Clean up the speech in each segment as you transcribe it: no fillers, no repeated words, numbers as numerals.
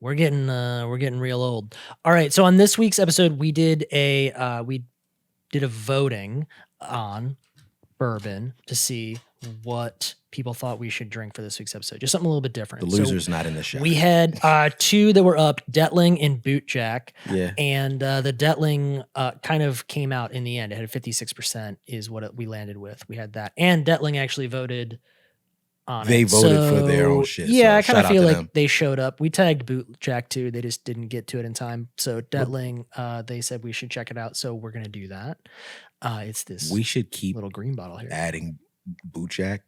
We're getting real old. All right, so on this week's episode, we did a voting on bourbon to see what people thought we should drink for this week's episode. Just something a little bit different. The loser's not in the shot. We had two that were up, DETTLING and BOOTJACK. Yeah. And the DETTLING kind of came out in the end. It had 56% is what we landed with. We had that. And DETTLING actually voted on they it. voted for their own shit. Yeah, so I kind of feel like them. they showed up. We tagged BOOTJACK too. They just didn't get to it in time. So DETTLING, they said we should check it out. So we're going to do that. It's this we should keep little green bottle here. Adding BOOTJACK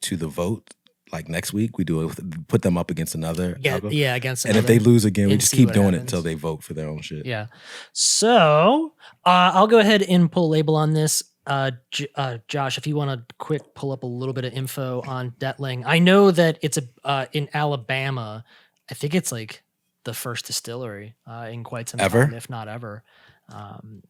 to the vote. Like next week, we do it. Put them up against another. Yeah, against another. And if they lose again, we just keep doing it until they vote for their own shit. Yeah. So I'll go ahead and pull a label on this. Josh, if you want to quick pull up a little bit of info on DETTLING. I know that it's in Alabama. I think it's like the first distillery in quite some time, if not ever.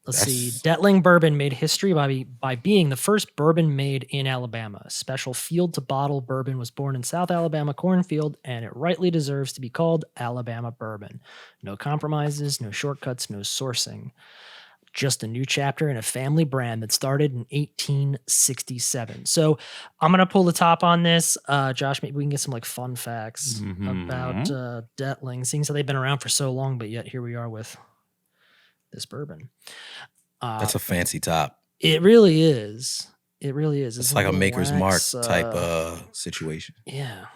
Let's see. DETTLING bourbon made history by being the first bourbon made in Alabama. A special field to bottle bourbon was born in South Alabama cornfield, and it rightly deserves to be called Alabama bourbon. No compromises, no shortcuts, no sourcing. Just a new chapter in a family brand that started in 1867. So I'm gonna pull the top on this. Josh, maybe we can get some like fun facts about DETTLING, seeing so they've been around for so long, but yet here we are with this bourbon. That's a fancy top. It really is. It really is. It's like a Maker's Mark type situation. Yeah.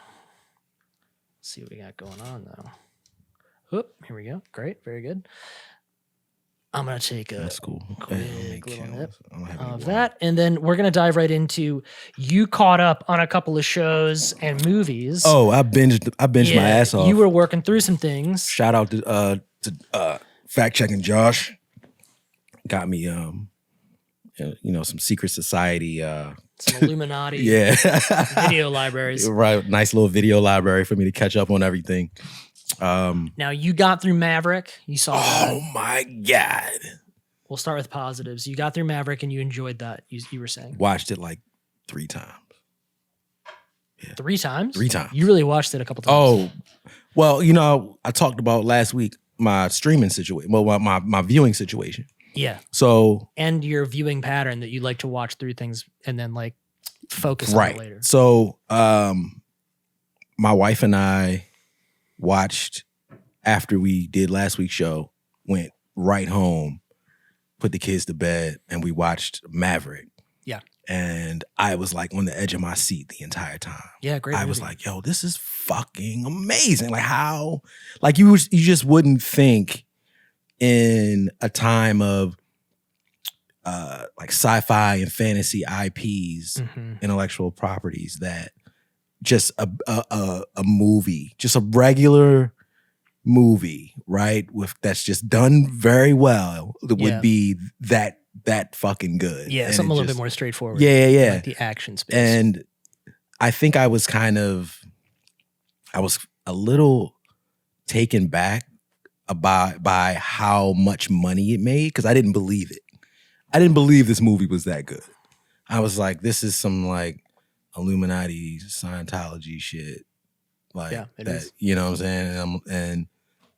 Let's see what we got going on though. Oop, here we go. Great, very good. I'm going to take a quick little nip of that. And then we're going to dive right into, you caught up on a couple of shows and movies. Oh, I binged my ass off. You were working through some things. Shout out to fact checking Josh. Got me, some secret society. Some Illuminati video libraries. Right. Nice little video library for me to catch up on everything. Now you got through Maverick. You saw that. Oh my God. We'll start with positives. You got through Maverick and you enjoyed that. You were saying. Watched it like 3 times. Yeah. 3 times? 3 times. You really watched it a couple times. Oh, well, I talked about last week my streaming situation. Well, my viewing situation. Yeah. So. And your viewing pattern that you like to watch through things and then like focus on it later. So my wife and I watched after we did last week's show, went right home, put the kids to bed, and we watched Maverick. Yeah. And I was like on the edge of my seat the entire time. Yeah, great movie. I was like, yo, this is fucking amazing. Like how, like you just wouldn't think in a time of like sci-fi and fantasy IPs, intellectual properties, that just a movie, just a regular movie, right? That's just done very well. That would be that fucking good. Yeah, and something a little bit more straightforward. Yeah. Like the action space. And I think I was a little taken back by how much money it made, because I didn't believe it. I didn't believe this movie was that good. I was like, this is some like Illuminati, Scientology shit. Like it that, is. You know what I'm saying? And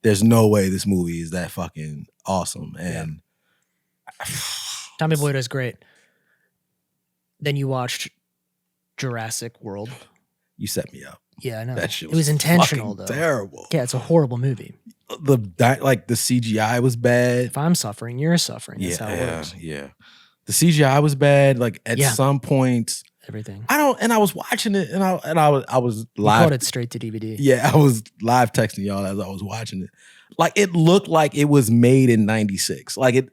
there's no way this movie is that fucking awesome. And Tommy Boyaga's great. Then you watched Jurassic World. You set me up. Yeah, I know. That shit it was intentional though. Terrible. Yeah, it's a horrible movie. The CGI was bad. If I'm suffering, you're suffering. That's how it works. Yeah. The CGI was bad. Like at some points, everything. I was watching it, and I was live. You caught it straight to DVD. Yeah, I was live texting y'all as I was watching it. Like it looked like it was made in '96. Like it.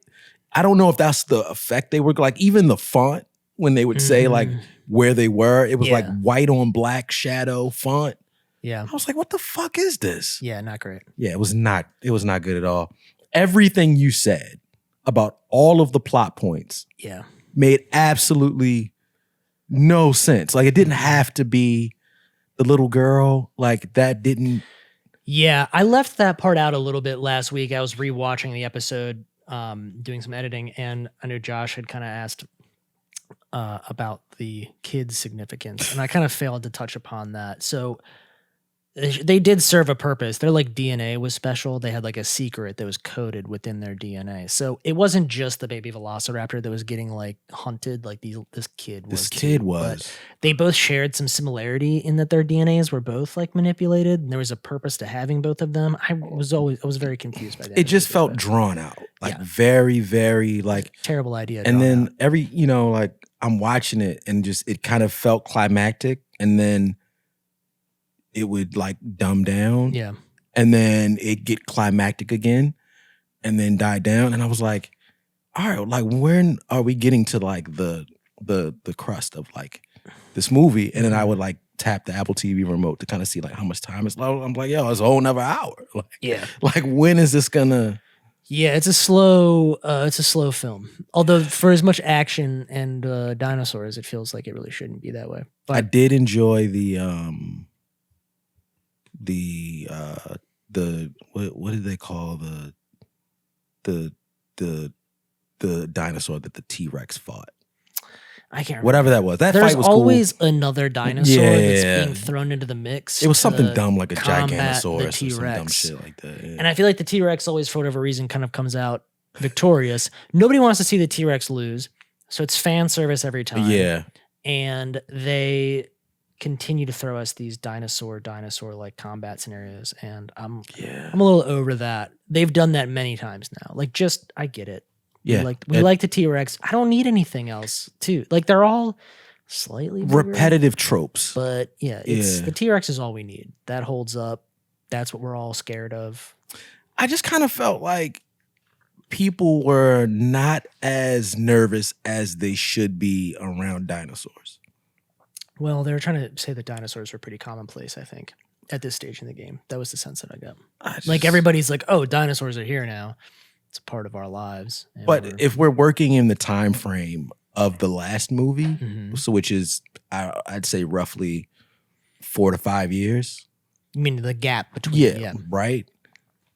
I don't know if that's the effect they were like. Even the font when they would say like where they were, it was like white on black shadow font. Yeah, I was like, what the fuck is this? Yeah, not great. Yeah, it was not good at all. Everything you said about all of the plot points made absolutely no sense. Like it didn't have to be the little girl. Like that didn't. Yeah, I left that part out a little bit last week. I was rewatching the episode, doing some editing, and I know Josh had kind of asked about the kid's significance, and I kind of failed to touch upon that. So they did serve a purpose. Their like DNA was special. They had like a secret that was coded within their DNA. So it wasn't just the baby velociraptor that was getting like hunted. Like this kid was. This kid too, was. but they both shared some similarity in that their DNAs were both like manipulated, and there was a purpose to having both of them. I was very confused by that. It just felt drawn out, like very, very like terrible idea. And then like I'm watching it and just it kind of felt climactic, and then it would like dumb down. Yeah. And then it get climactic again and then die down. And I was like, all right, like when are we getting to like the crust of like this movie? And then I would like tap the Apple TV remote to kind of see like how much time is left. I'm like, yo, it's a whole nother hour. Like, like when is this gonna? Yeah, it's a slow film. Although for as much action and dinosaurs, it feels like it really shouldn't be that way. But I did enjoy the what did they call the dinosaur that the T-Rex fought? I can't remember. Whatever that was. That There's fight was always cool. another dinosaur that's being thrown into the mix. It was something dumb like a combat the Giganosaurus or T-Rex. some dumb shit like that. Yeah. And I feel like the T-Rex always, for whatever reason, kind of comes out victorious. Nobody wants to see the T-Rex lose, so it's fan service every time. Yeah. And they continue to throw us these dinosaur like combat scenarios, and I'm a little over that. They've done that many times now. Like, just I get it. Yeah, we like the T-Rex. I don't need anything else too. Like, they're all slightly bigger, repetitive tropes. but it's the T-Rex is all we need. That holds up. That's what we're all scared of. I just kind of felt like people were not as nervous as they should be around dinosaurs. Well, they were trying to say that dinosaurs were pretty commonplace, I think, at this stage in the game. That was the sense that I got. Like, everybody's like, oh, dinosaurs are here now. It's a part of our lives. But if we're working in the time frame of the last movie, so which is, I'd say roughly 4 to 5 years. You mean the gap between right?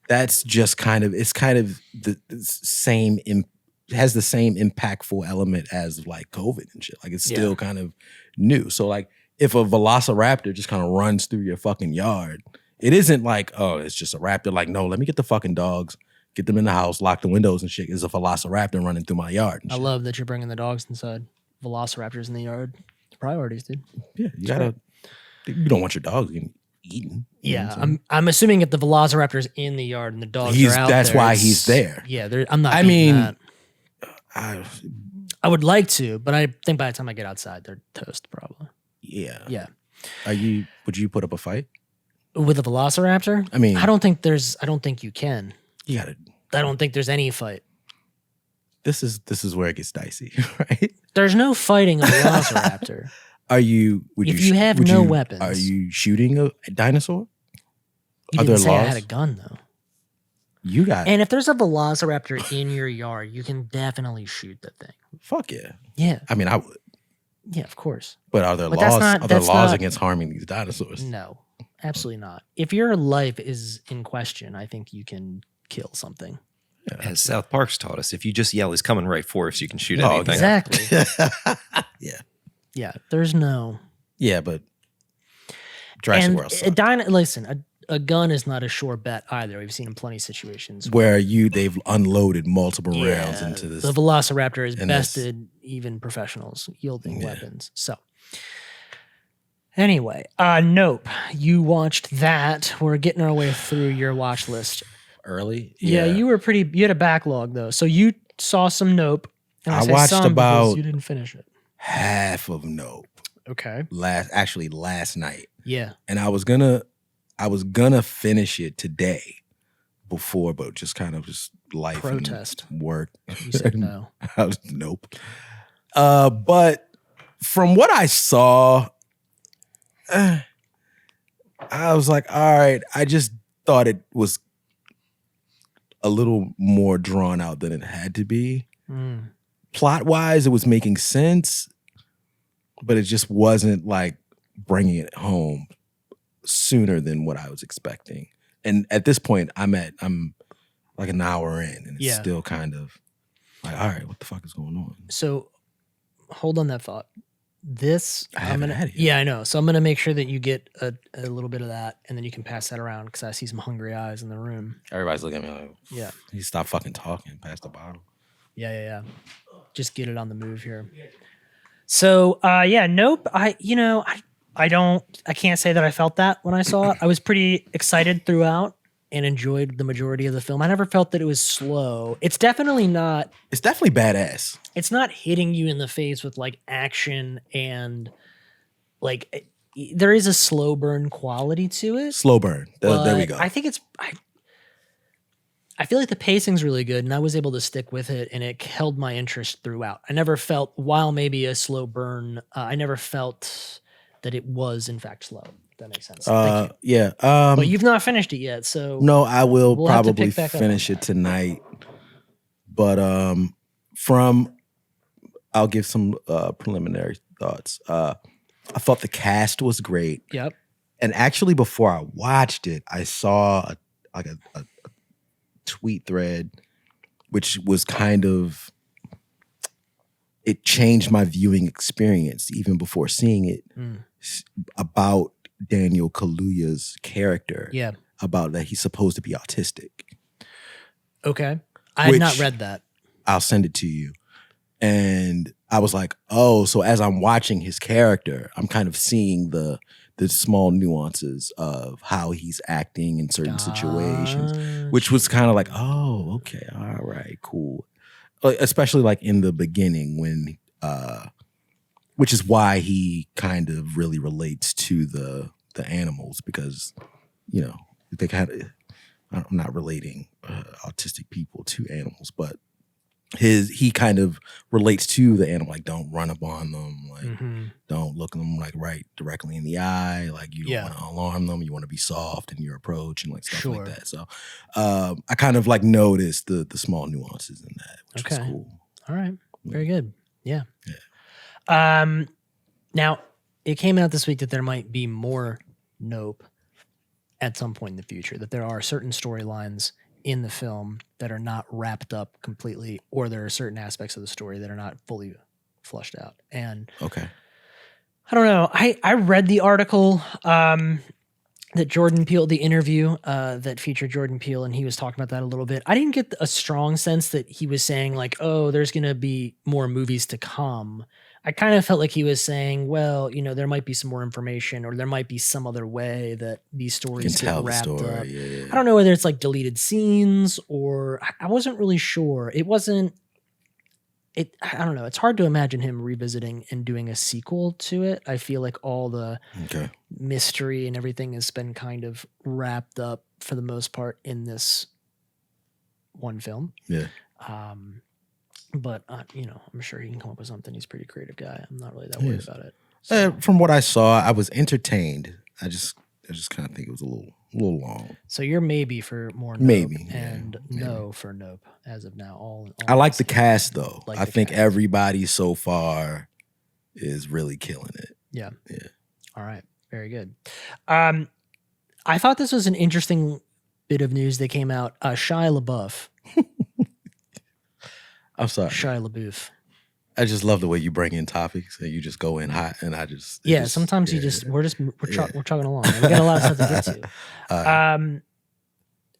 That's just kind of, it's kind of the same, has the same impactful element as like COVID and shit. Like, it's still kind of new. So like, if a velociraptor just kind of runs through your fucking yard, it isn't like, oh, it's just a raptor. Like, no, let me get the fucking dogs, get them in the house, lock the windows and shit. It's a velociraptor running through my yard. I love that you're bringing the dogs inside. Velociraptors in the yard. Priorities, dude. Yeah, you don't want your dogs getting eaten. Yeah, I'm assuming if the velociraptor's in the yard and the dogs are out that's there, why he's there. Yeah, I'm not. I would like to, but I think by the time I get outside, they're toast probably. Yeah. Yeah. Would you put up a fight with a velociraptor? I mean, I don't think you can. You gotta. I don't think there's any fight. This is where it gets dicey, right? There's no fighting a velociraptor. If you have no weapons, are you shooting a dinosaur? You didn't say I had a gun though. You got. And if there's a velociraptor in your yard, you can definitely shoot the thing. Fuck yeah. Yeah. I mean, I would. Yeah, of course. But are there laws against harming these dinosaurs? No, absolutely not. If your life is in question, I think you can kill something. Yeah. As South Park's taught us, if you just yell, he's coming right for us, you can shoot anything. Exactly. Yeah. Yeah, there's no. Yeah, but Jurassic World sucks. A gun is not a sure bet either. We've seen in plenty of situations where they've unloaded multiple rounds into this. The velociraptor has bested even professionals yielding weapons. So anyway, Nope. You watched that. We're getting our way through your watch list. Early? Yeah, you had a backlog though. So you saw some Nope. And I watched about you didn't finish it. Half of Nope. Okay. Last night. Yeah. And I was gonna finish it today before, but just kind of just life protest and work. You said no. Nope. But from what I saw, I was like, all right, I just thought it was a little more drawn out than it had to be. Plot-wise, it was making sense, but it just wasn't like bringing it home sooner than what I was expecting. And at this point, I'm like an hour in, and it's still kind of like, all right, what the fuck is going on? So hold on that thought. this, I I'm haven't gonna. had it yet. Yeah, I know. So I'm gonna make sure that you get a little bit of that, and then you can pass that around because I see some hungry eyes in the room. Everybody's looking at me like, Yeah. You stop fucking talking. Pass the bottle. Yeah. Just get it on the move here. So, nope. I can't say that I felt that when I saw it. I was pretty excited throughout and enjoyed the majority of the film. I never felt that it was slow. It's definitely not. It's definitely badass. It's not hitting you in the face with like action and like there is a slow burn quality to it. Slow burn. There we but go. I think I feel like the pacing's really good and I was able to stick with it and it held my interest throughout. I never felt, while maybe a slow burn, I never felt that it was in fact slow. If that makes sense. Thank you. Yeah. But you've not finished it yet, so No, I will we'll have to probably pick back up finish on it tonight. But I'll give some preliminary thoughts. I thought the cast was great. Yep. And actually, before I watched it, I saw a tweet thread, which was kind of, it changed my viewing experience even before seeing it, about Daniel Kaluuya's character. Yeah. About that he's supposed to be autistic. Okay. I had not read that. I'll send it to you. And I was like, oh, so as I'm watching his character, I'm kind of seeing the small nuances of how he's acting in certain situations, which was kind of like, oh, okay, all right, cool. Especially like in the beginning when, which is why he kind of really relates to the animals because, you know, they kind of, I'm not relating autistic people to animals, but he kind of relates to the animal, like don't run up on them, like don't look them like right directly in the eye, like you don't want to alarm them, you want to be soft in your approach and like stuff like that. So I kind of like noticed the small nuances in that, which was cool. All right, very good. Yeah. Now it came out this week that there might be more Nope at some point in the future, that there are certain storylines in the film that are not wrapped up completely, or there are certain aspects of the story that are not fully flushed out. And okay, I don't know. I read the article that Jordan Peele, the interview that featured Jordan Peele, and he was talking about that a little bit. I didn't get a strong sense that he was saying like, oh, there's going to be more movies to come. I kind of felt like he was saying, well, you know, there might be some more information or there might be some other way that these stories get wrapped up. Yeah. I don't know whether it's like deleted scenes or I wasn't really sure. I don't know. It's hard to imagine him revisiting and doing a sequel to it. I feel like all the mystery and everything has been kind of wrapped up for the most part in this one film. Yeah. But you know, I'm sure he can come up with something. He's a pretty creative guy. I'm not really that worried about it. So. From what I saw, I was entertained. I just kind of think it was a little long. So you're maybe for more Nope maybe and no for Nope as of now. All I like the cast though. Like I think everybody so far is really killing it. Yeah. All right. Very good. I thought this was an interesting bit of news that came out. Shia LaBeouf. I'm sorry. Shia LaBeouf. I just love the way you bring in topics and you just go in hot and I just sometimes we're chugging along. We got a lot of stuff to get to.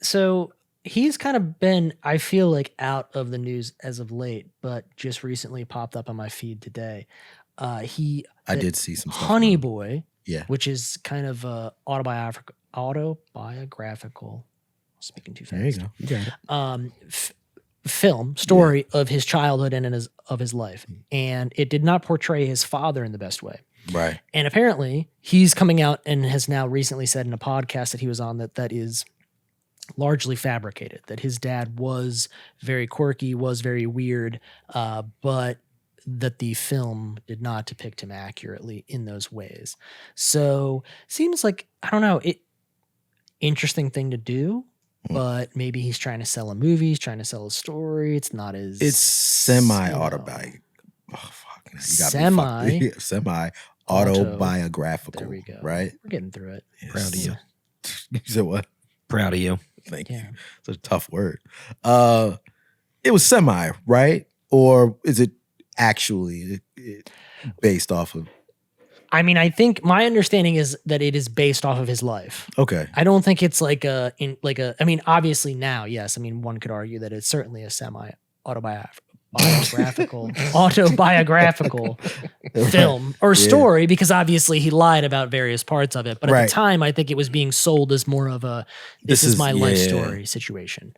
So he's kind of been, I feel like, out of the news as of late, but just recently popped up on my feed today. I did see some stuff. Honey Boy, which is kind of autobiographical. Speaking too fast. There you go. You got it. Film story of his childhood and of his life, and it did not portray his father in the best way. Right. And apparently, he's coming out and has now recently said in a podcast that he was on that is largely fabricated. That his dad was very quirky, was very weird, but that the film did not depict him accurately in those ways. So seems like, I don't know, interesting thing to do. But maybe he's trying to sell a movie, he's trying to sell a story. It's not as... It's semi-autobiographical. Oh, fuck. Semi-autobiographical. There we go. Right? We're getting through it. Yes. Proud of you. You said what? Proud of you. Thank you. It's a tough word. It was semi, right? Or is it actually... based off of? I mean, I think my understanding is that it is based off of his life. Okay. I don't think it's like I mean, obviously now, yes. I mean, one could argue that it's certainly a autobiographical film or story, because obviously he lied about various parts of it. But at the time, I think it was being sold as more of a this is my life story situation.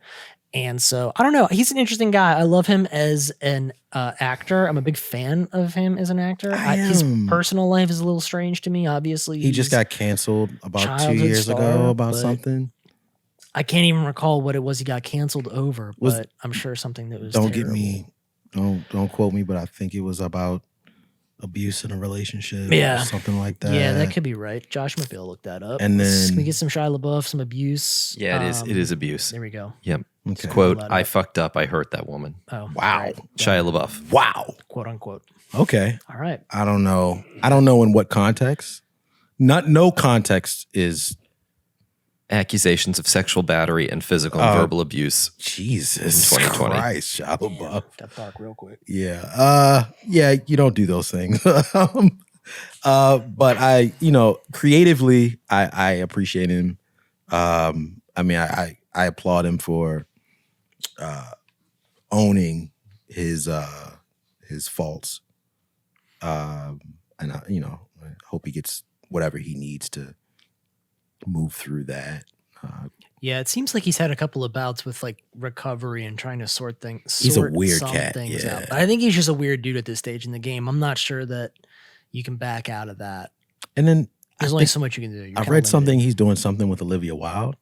And so I don't know. He's an interesting guy. I love him as an actor. I'm a big fan of him as an actor. His personal life is a little strange to me. Obviously, he just got canceled about 2 years ago about something. I can't even recall what it was he got canceled over, but I'm sure something that was. Don't quote me, but I think it was about abuse in a relationship, or something like that. Yeah, that could be right. Josh McBill looked that up. And then can we get some Shia LaBeouf, some abuse? Yeah, it is abuse. There we go. Yep. Okay. Quote, I fucked up, I hurt that woman. Oh, wow. Right. Shia LaBeouf. Wow. Quote unquote. Okay. All right. I don't know in what context. No context is Accusations of sexual battery and physical and verbal abuse. Jesus in 2020. Christ, Shia LaBeouf. That bark real quick. Yeah. You don't do those things. But I, creatively, I appreciate him. I mean, I applaud him for owning his faults. And I hope he gets whatever he needs to move through that. Yeah, it seems like he's had a couple of bouts with like recovery and trying to sort things. He's a weird cat. Things Yeah. out. But I think he's just a weird dude at this stage in the game. I'm not sure that you can back out of that. And then there's only so much you can do. I've read something. He's doing something with Olivia Wilde.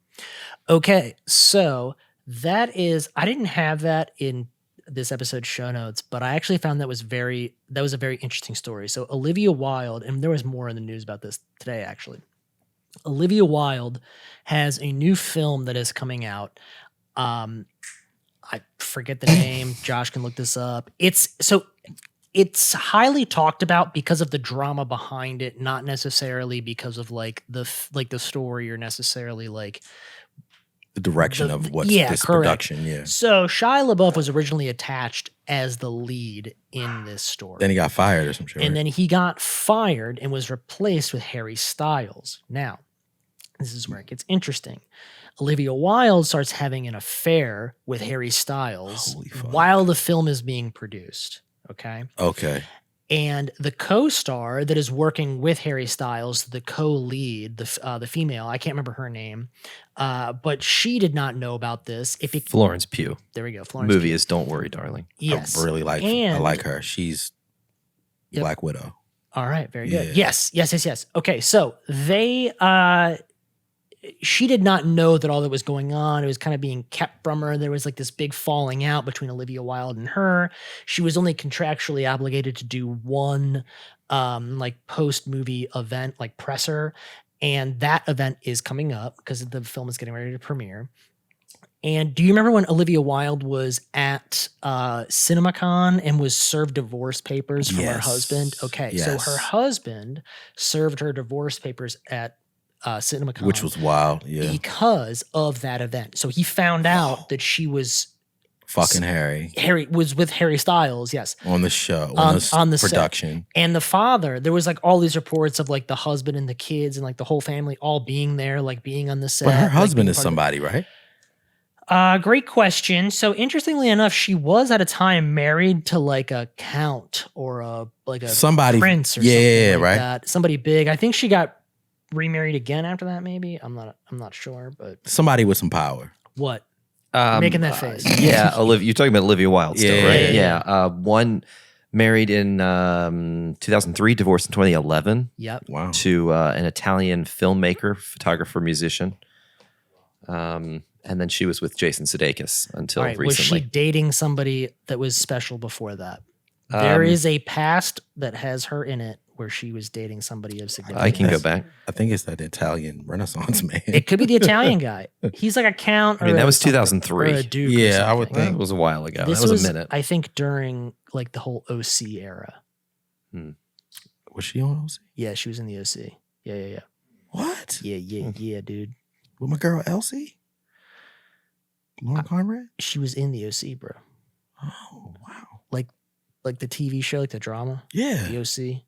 Okay, so that is. I didn't have that in this episode's show notes, but I actually found that was a very interesting story. So Olivia Wilde, and there was more in the news about this today, actually. Olivia Wilde has a new film that is coming out. I forget the name. Josh can look this up. It's highly talked about because of the drama behind it, not necessarily because of like the story or necessarily like the direction of what's this production. Yeah. So Shia LaBeouf was originally attached as the lead in this story. Then he got fired or some shit. And then he got fired and was replaced with Harry Styles. Now, this is where it gets interesting. Olivia Wilde starts having an affair with Harry Styles while the film is being produced. Okay. And the co-star that is working with Harry Styles, the co-lead, the female, I can't remember her name, but she did not know about this. Florence Pugh. There we go. Florence Movie Pugh. is Don't Worry, Darling. Yes. I really like I like her. She's Black Widow. All right. Very good. Yes. Okay. So she did not know that all that was going on. It was kind of being kept from her. There was like this big falling out between Olivia Wilde and her. She was only contractually obligated to do one like post-movie event, like presser. And that event is coming up because the film is getting ready to premiere. And do you remember when Olivia Wilde was at CinemaCon and was served divorce papers from her husband? Okay, so her husband served her divorce papers at CinemaCon, which was wild, because of that event. So he found out that she was fucking Harry was with Harry Styles, yes, on the show, on the production. Set. And the father, there was like all these reports of like the husband and the kids and like the whole family all being there, like being on the set. But her husband is somebody, right? Great question. So interestingly enough, she was at a time married to like a count or a somebody prince or something like that. Somebody big. I think she got remarried again after that, maybe. I'm not sure, but somebody with some power. What? Making that face. Yeah, Olivia. You're talking about Olivia Wilde still, right? Yeah. One married in 2003, divorced in 2011. Yep. Wow. To an Italian filmmaker, photographer, musician. And then she was with Jason Sudeikis until recently. Was she dating somebody that was special before that? There is a past that has her in it where she was dating somebody of significance. I can go back. I think it's that Italian Renaissance man. It could be the Italian guy. He's like a count. I mean, that was 2003. Or a duke. Yeah, I would think it was a while ago. This that was a minute. I think during like the whole OC era. Was she on OC? Yeah, she was in the OC. Yeah. What? Yeah, dude. With my girl Elsie? Lauren Conrad? She was in the OC, bro. Oh, wow. Like Like the TV show, like the drama? Yeah. The OC?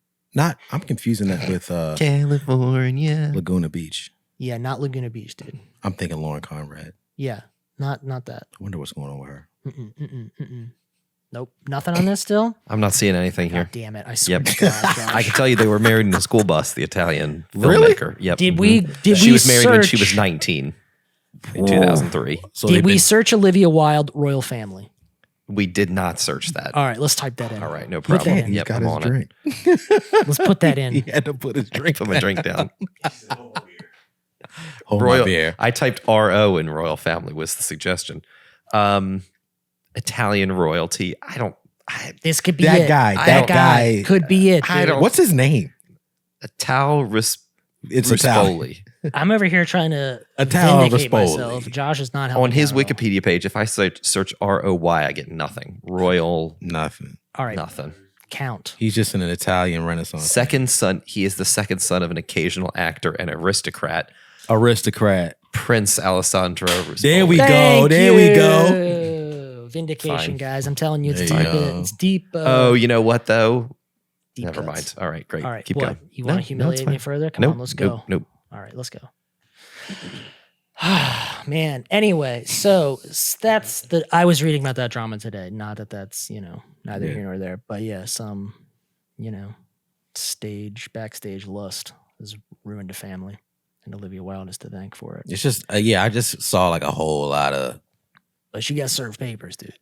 I'm confusing that with California. Laguna Beach. Yeah, not Laguna Beach, dude. I'm thinking Lauren Conrad. Yeah, not that. I wonder what's going on with her. Nope. Nothing on this still? I'm not seeing anything God here. damn it. I swear Yep. to God, Josh. I can tell you they were married in a school bus, the Italian Really? filmmaker. Yep. Did mhm. we She was married when she search- was 19 in 2003. So Did they've we been- search Olivia Wilde royal family? We did not search that. All right, let's type that in. All right, no Put that problem. in. He's Yep, got I'm his on drink. Let's put that He in. had to put his drink. Put my drink down. Hold my Royal. beer. I typed RO in royal family was the suggestion. Italian royalty. This could be That it. guy, That that guy. could be it. I dude. don't- What's his name? Ital It's Italian. Rispoli. I'm over here trying to Ital vindicate Rispoli. myself. Josh is not helping On his out at all. Wikipedia page, if I search ROY, I get nothing. Royal, Nothing. All right, nothing. count. He's just an Italian Renaissance Second son. He is the second son of an occasional actor and aristocrat, aristocrat. Prince Alessandro Rispoli. There we go. Thank There we go. you. Vindication, Fine. guys. I'm telling you, it's There you deep. go. It's deep. Oh, you know what though? deep Never cuts. mind. All right, great. All right, Keep what? going. You No, want no, to humiliate it's me fine. further? Come Nope, on, let's nope, go. Nope. All right, let's go. Man. Anyway, so that's the. I was reading about that drama today. Not that that's neither Yeah. here nor there, but yeah, some backstage lust has ruined a family, and Olivia Wilde is to thank for it. It's just I just saw like a whole lot of But she got served papers, dude,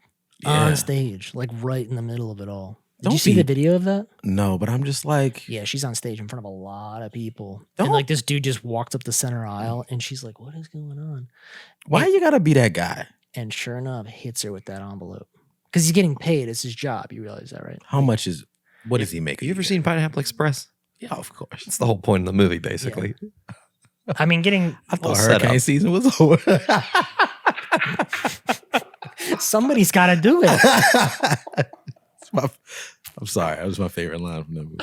Yeah. on stage, like right in the middle of it all. Did Don't you see be- the video of that? no, but I'm just like Yeah, she's on stage in front of a lot of people. Don't- And like this dude just walked up the center aisle and she's like, what is going on? why you gotta be that guy? And sure enough, hits her with that envelope. Because he's getting paid. It's his job. You realize that, right? How much is what does he make? Have you ever seen Pineapple Express? Yeah, of course. That's the whole point of the movie, basically. I mean, getting I thought Well, set hurricane up. season was over. somebody's got to do it. I'm sorry. That was my favorite line from that movie.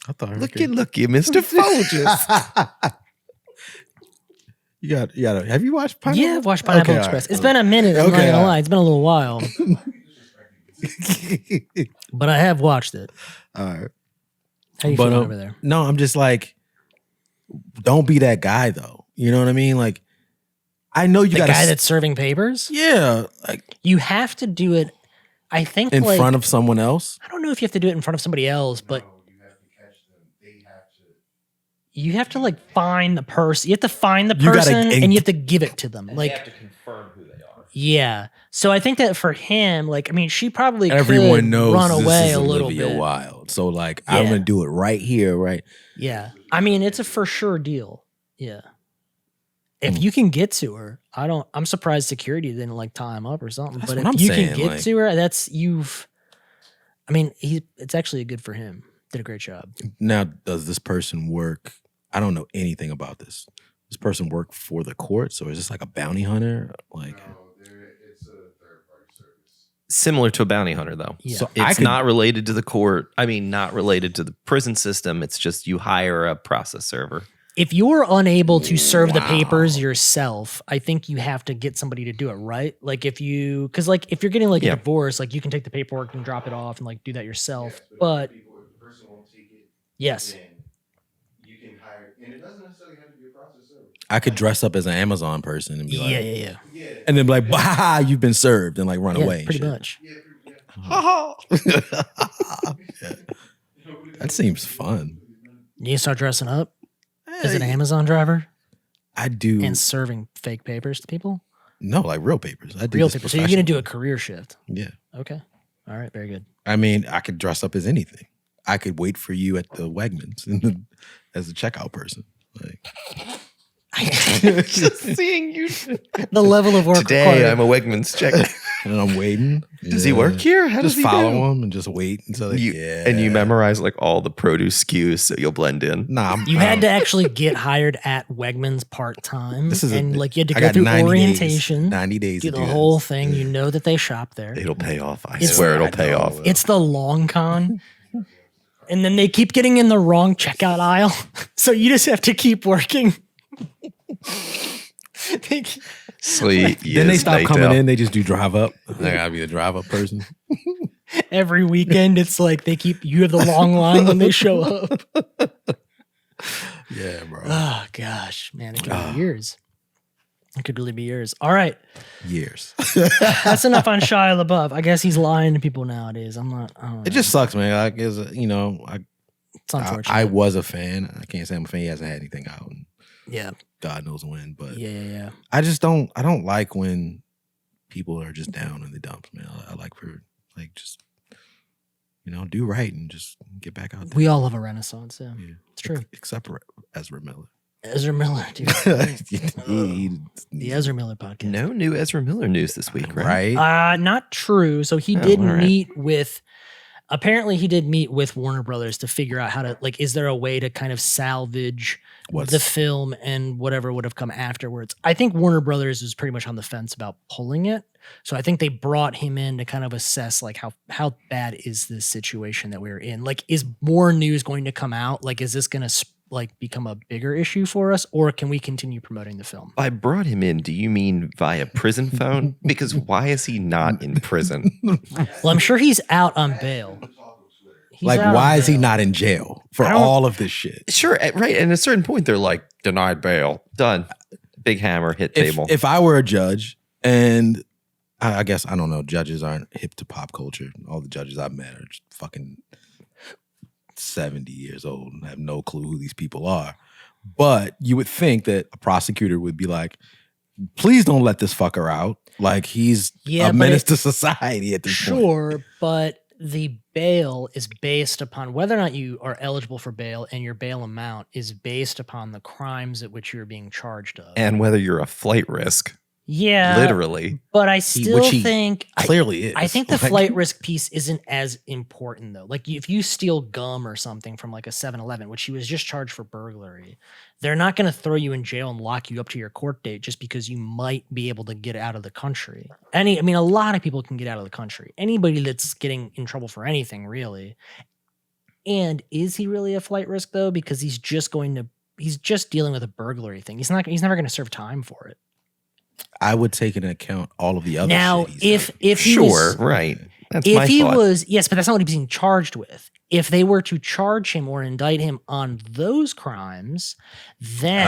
I thought Looky, Mr. Folgers. You got. Have you watched Pineapple? Yeah, I've watched Pineapple Okay, Express. all It's right. been a minute. I'm not Okay, gonna all lie. right. It's been a little while, but I have watched it. All right. How you But, feeling over there? No, I'm just like, don't be that guy though. You know what I mean? Like, I know you The got guy that's serving papers? yeah, like You have to do it, I think, in like, front of someone else. I don't know if you have to do it in front of somebody else, but you have to like find the person. You have to find the You gotta person en- and you have to give it to them. Like, to confirm who they are. yeah. So I think that for him, like, I mean, she probably Everyone could knows run this away is a little Olivia bit. Wilde. So like, I'm Yeah. gonna do it right here, right? Yeah. I mean, it's a for sure deal. Yeah. If you can get to her, I'm surprised security didn't like tie him up or something. That's But what if I'm you saying, can get like- to her, it's actually good for him. Did a great job. Now, does this person work? I don't know anything about this. This person work for the courts, or is this like a bounty hunter? Like, It's a third-party service. Similar to a bounty hunter, though. Yeah. so I It's could, not related to the court. I mean, not related to the prison system. It's just you hire a process server. If you're unable to serve the Wow. papers yourself, I think you have to get somebody to do it, right? Like if you're getting like Yeah. a divorce, like you can take the paperwork and drop it off and like do that yourself. Yes, But if the person won't take it, yes, then you can hire, and it doesn't necessarily have to be a process server. I could dress up as an Amazon person and be like, yeah. Yeah, and then be like, "Bah, you've been served," and like run Yeah, away. and pretty shit. much. That seems fun. You start dressing up as an Hey, Amazon driver I do and serving fake papers to people. no like real papers. I do Real this papers. So you're gonna do a professionally. career shift. Yeah. Okay. All right. Very good. I mean, I could dress up as anything. I could wait for you at the Wegmans as a checkout person. Like, Just seeing you The level of work today. required. I'm a Wegmans check. and I'm waiting. Does he Yeah. work here? How does Just he follow do? him and just wait until they, And you memorize like all the produce SKUs so you'll blend in. Nah, You had to actually get hired at Wegmans part time, This is and like you had to I go got through 90 orientation, days, 90 days do to the do whole this. thing. You know that they shop there. It'll pay off. I It's- swear it'll I pay know. off. It's the long con, and then they keep getting in the wrong checkout aisle, so you just have to keep working. Sweet. Then they stop coming in. They just do drive up. I gotta be the drive up person. Every weekend, it's like you have the long line when they show up. Yeah, bro. Oh gosh, man, it could be years. It could really be years. All right, Years. that's enough on Shia LaBeouf. I guess he's lying to people nowadays. I don't know. It just sucks, man. Like, It's unfortunate. I was a fan. I can't say I'm a fan. He hasn't had anything out. And yeah, God knows when. But yeah. I just don't. I don't like when people are just down in the dumps, man. I like for just do right and just get back out there. We all have a renaissance. Yeah, Yeah. it's true. Except for Ezra Miller. Ezra Miller, dude. The Ezra Miller podcast. No new Ezra Miller news this week, right? Not true. So he did all right. meet with. Apparently, he did meet with Warner Brothers to figure out how to is there a way to kind of salvage the film and whatever would have come afterwards. I think Warner Brothers was pretty much on the fence about pulling it. So I think they brought him in to kind of assess how bad is this situation that we're in? Like, is more news going to come out? Like, is this going to become a bigger issue for us, or can we continue promoting the film? I brought him in. Do you mean via prison phone? Because why is he not in prison? Well, I'm sure he's out on bail. He's Like, out why on is he bail. not in jail for all of this shit? Sure, right. And at a certain point, they're like, denied bail. Done. Big hammer, hit table. If I were a judge, and I guess, I don't know, judges aren't hip to pop culture. All the judges I've met are just fucking 70 years old and have no clue who these people are. But you would think that a prosecutor would be like, please don't let this fucker out. Like, he's a menace to society at this point. Sure, but the bail is based upon whether or not you are eligible for bail, and your bail amount is based upon the crimes at which you're being charged of. And whether you're a flight risk. Yeah. Literally. But I still he think clearly is. I think the flight risk piece isn't as important though. Like, if you steal gum or something from like a 7-Eleven, which he was just charged for burglary, they're not going to throw you in jail and lock you up to your court date just because you might be able to get out of the country. A lot of people can get out of the country. Anybody that's getting in trouble for anything, really. And is he really a flight risk though? Because he's just dealing with a burglary thing. He's never going to serve time for it. I would take into account all of the other Now, shit he's done. if he Sure, was, right. That's if my he thought. was, yes, but that's not what he's being charged with. If they were to charge him or indict him on those crimes, then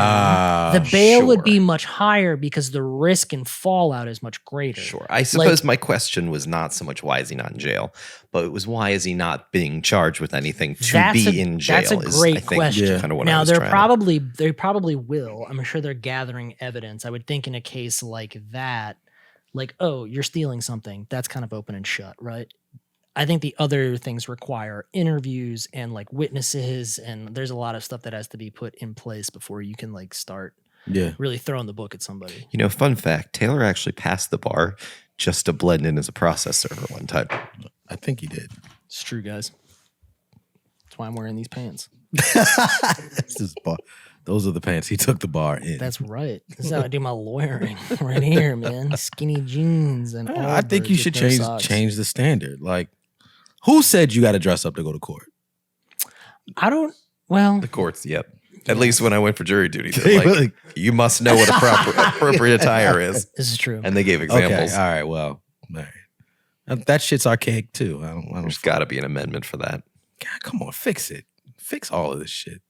the bail would be much higher because the risk and fallout is much greater. Sure. I suppose my question was not so much why is he not in jail, but it was why is he not being charged with anything to be in jail? That's a great question. Kind of what I Now was they trying probably will. I'm sure they're gathering evidence. I would think in a case like that, like, oh, you're stealing something, that's kind of open and shut, right? I think the other things require interviews and like witnesses, and there's a lot of stuff that has to be put in place before you can like start really throwing the book at somebody. Fun fact, Taylor actually passed the bar just to blend in as a process server one time. I think he did. It's true, guys. That's why I'm wearing these pants. Those are the pants he took the bar in. That's right. This is how I do my lawyering right here, man. Skinny jeans and I think you should change the standard. Like, who said you got to dress up to go to court? The courts, yep. At least when I went for jury duty, they're like, you must know what appropriate attire is. This is true. And they gave examples. Okay, all right, well, all right. That shit's archaic too. I don't There's got to be an amendment for that. God, come on, fix it. Fix all of this shit.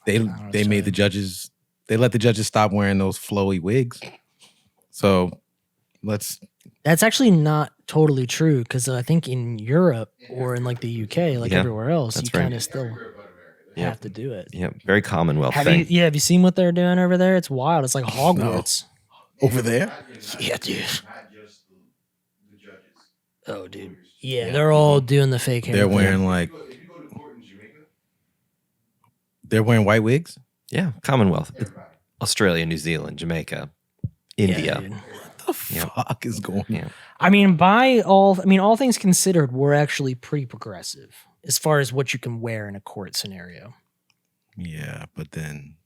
They made the judges, they let the judges stop wearing those flowy wigs. So That's actually not totally true, because I think in Europe or in like the UK, like everywhere else, you kind of still have to do it. Yeah, very Commonwealth Have thing. you seen what they're doing over there? It's wild. It's like Hogwarts. over there. Yeah, dude. Not just the judges. Oh, dude. Yeah, they're all doing the fake hair. They're thing. wearing like If you go to court in Jamaica, they're wearing white wigs. Yeah, Commonwealth. everybody. Australia, New Zealand, Jamaica, India. dude. What the fuck is going on? Yeah. I mean, all things considered, we're actually pretty progressive as far as what you can wear in a court scenario. Yeah, but then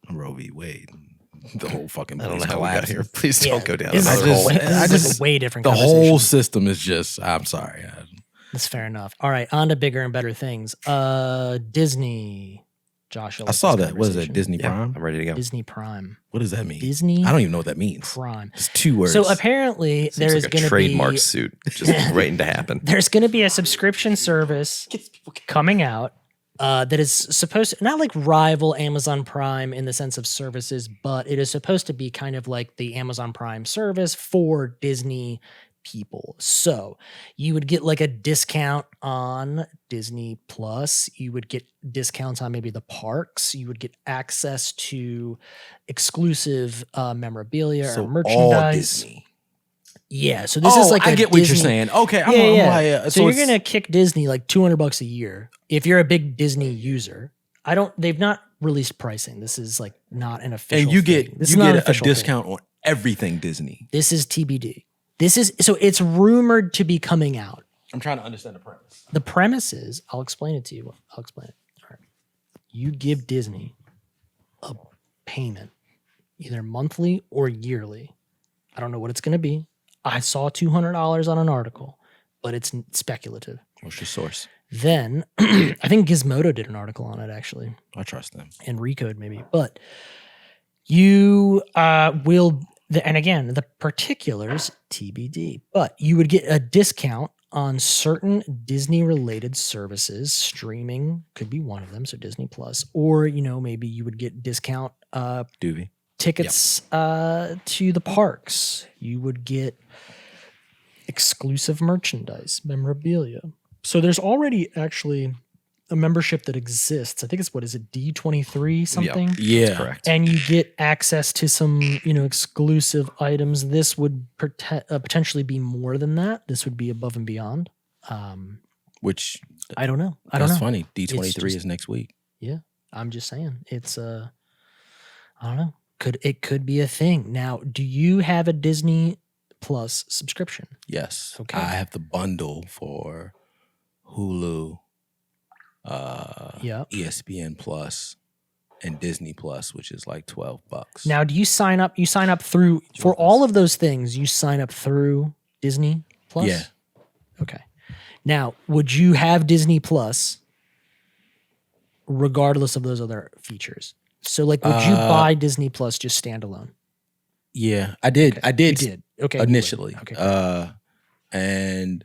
Roe v. Wade, the whole fucking I don't know place how we got collapsed. here. Please don't go down This is another hole. a way different The conversation. whole system is just. I'm sorry. That's fair enough. All right, on to bigger and better things. Disney. Josh. I saw that. What is it? Disney Yeah, Prime? I'm ready to go. Disney Prime. What does that mean? Disney. I don't even know what that means. Prime. It's 2 words. So apparently, Seems there's like a going to trademark be suit just waiting to happen. there's going to be a subscription service coming out that is supposed to not like rival Amazon Prime in the sense of services, but it is supposed to be kind of like the Amazon Prime service for Disney people. So you would get like a discount on Disney Plus. You would get discounts on maybe the parks. You would get access to exclusive memorabilia so or merchandise. all Disney. Yeah, so this is like I a get what you're Disney- saying. Okay, Yeah. I'm So you're it's- gonna kick Disney like $200 a year if you're a big Disney user. They've not released pricing. This is like not an official. and you thing. get This you is not an get a official thing. discount on everything Disney. This is TBD. So it's rumored to be coming out. I'm trying to understand the premise. The premise is, I'll explain it to you. I'll explain it. All right. You give Disney a payment, either monthly or yearly. I don't know what it's going to be. I saw $200 on an article, but it's speculative. What's your source? Then I think Gizmodo did an article on it actually, I trust them. and Recode maybe. But you will, and again, the particulars TBD. But you would get a discount on certain Disney-related services. Streaming could be one of them, so Disney Plus, or maybe you would get discount Doobie. tickets to the parks. You would get exclusive merchandise, memorabilia. So there's already actually a membership that exists. I think it's D23 something? Yeah. Correct. And you get access to some, exclusive items. This would potentially be more than that. This would be above and beyond. Which I don't know. I don't know. that's funny. D23 It's just- is next week. Yeah, I'm just saying. It's I don't know. It could be a thing. Now, do you have a Disney Plus subscription? Yes. Okay. I have the bundle for Hulu, Yeah. ESPN Plus, and Disney Plus, which is like $12. Now, do you sign up? You sign up through for all of those things. You sign up through Disney Plus. Yeah. Okay. Now, would you have Disney Plus regardless of those other features? So, like, would you buy Disney Plus just standalone? Yeah, I did. I You did. did. Okay. you would. Initially. Okay. And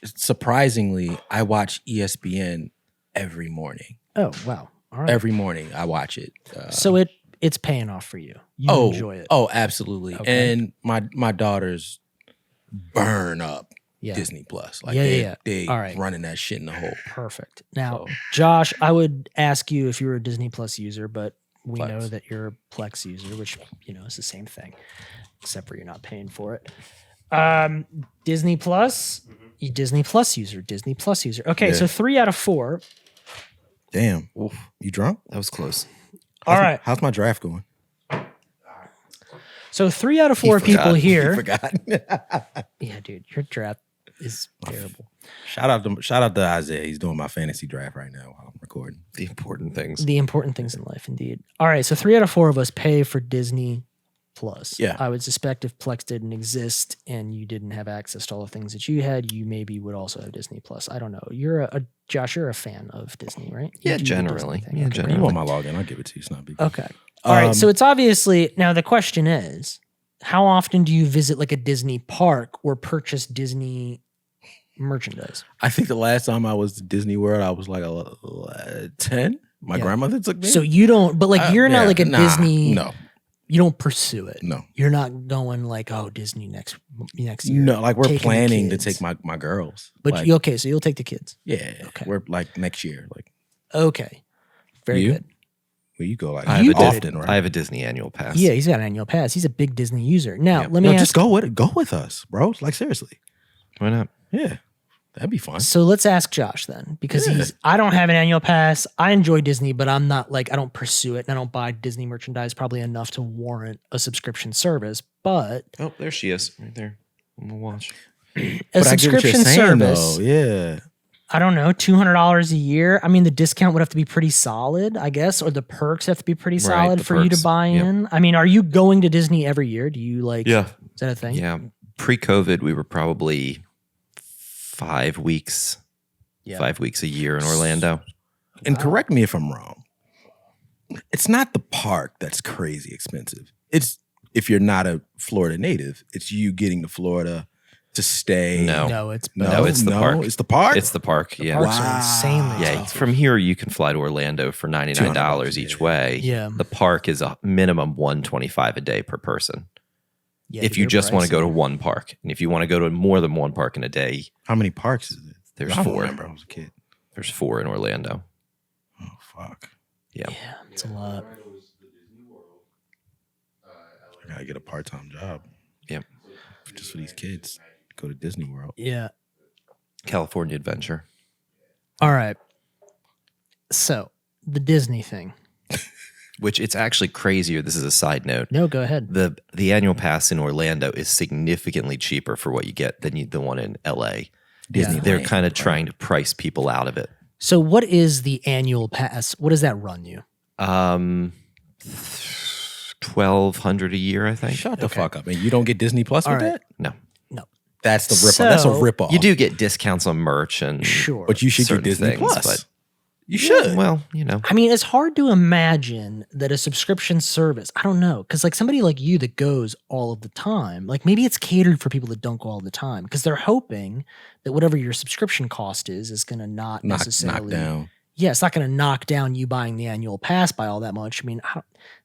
surprisingly, I watch ESPN every morning. Oh, wow. All right. Every morning I watch it. So it's paying off for you. You enjoy it. Oh, absolutely. Okay. And my daughters burn up Yeah. Disney Plus. Like Yeah. they All right. running that shit in the hole. Perfect. Now, So- Josh, I would ask you if you were a Disney Plus user, but we Plex. know that you're a Plex user, which is the same thing, except for you're not paying for it. Disney Plus, you Disney Plus user, Disney Plus user. Okay, Yeah. so 3 out of 4. Damn. Oof, You drunk? that was close. All right. How's my draft going? So 3 out of 4 He people forgot. He here. forgot. Yeah, dude, your draft is terrible. Shout out to Isaiah. He's doing my fantasy draft right now while I'm recording. The important things. The important things in life, indeed. All right, so 3 out of 4 of us pay for Disney Plus. Yeah. I would suspect if Plex didn't exist and you didn't have access to all the things that you had, you maybe would also have Disney Plus. I don't know. Josh, you're a fan of Disney, right? You Yeah, do the generally. Disney thing. Yeah, Okay, generally. You want my login? I'll give it to you. It's not a big deal. Okay. All right. Um, So it's obviously now the question is, how often do you visit like a Disney park or purchase Disney merchandise? I think the last time I was to Disney World, I was like 10. My Yeah. grandmother took me. So you don't, but like you're not Yeah, like a nah, Disney. No, You don't pursue it. no. You're not going like, oh, Disney next year. No, like we're taking the planning to kids. take my girls. But like, okay, so you'll take the kids. yeah, Okay. we're like next year. Like Okay. Very You? good. where you go like I have, You a did. often, right? I have a Disney annual pass. Yeah, he's got an annual pass. He's a big Disney user. Now, Yeah. let me No, ask. just go with it. Go with us, bro. Like seriously. Why not? Yeah, that'd be fun. So let's ask Josh then, because Yeah. I don't have an annual pass. I enjoy Disney, but I'm not like, I don't pursue it and I don't buy Disney merchandise probably enough to warrant a subscription service. But Oh, there she is, right there. I'm gonna watch. a But I get what you're subscription saying, service, though. Yeah. I don't know, $200 a year. I mean, the discount would have to be pretty solid, I guess, or the perks have to be pretty Right, solid the for you to perks. buy Yep. in. I mean, are you going to Disney every year? Do you like, Yeah. is that a thing? Yeah. Pre-COVID, we were probably 5 weeks, Yeah. 5 weeks a year in Orlando. and correct me if I'm wrong, it's not the park that's crazy expensive. It's if you're not a Florida native, it's you getting to Florida to stay. No, it's No, it's the park. It's the park. It's the park. Yeah. parks Wow. are insanely Yeah, expensive. from here you can fly to Orlando for $99 each way. Yeah. The park is a minimum $125 a day per person. Yeah, if you they're just want to pricey. go to one park, and if you want to go to more than one park in a day, How many parks is it? There's I don't 4. remember. I was a kid. There's 4 in Orlando. Oh fuck! Yeah. Yeah, it's a lot. I gotta get a part-time job Yep. just for these kids. Go to Disney World. Yeah. California Adventure. All right. So the Disney thing. Which it's actually crazier. This is a side note. No, go ahead. The annual pass in Orlando is significantly cheaper for what you get than the one in LA. Disney. They're kind of trying to price people out of it. So what is the annual pass? What does that run you? $1,200 a year, I think. Shut the fuck up, man! You don't get Disney Plus All with right. that? No. That's the rip. That's a So- rip off. You do get discounts on merch and Sure. but you should get certain Disney things, Plus. but- You should. Yeah, well, you know. I mean, it's hard to imagine that a subscription service, I don't know, because like somebody like you that goes all of the time, like maybe it's catered for people that don't go all the time because they're hoping that whatever your subscription cost is going to not knock necessarily down. Yeah, it's not going to knock down you buying the annual pass by all that much. I mean,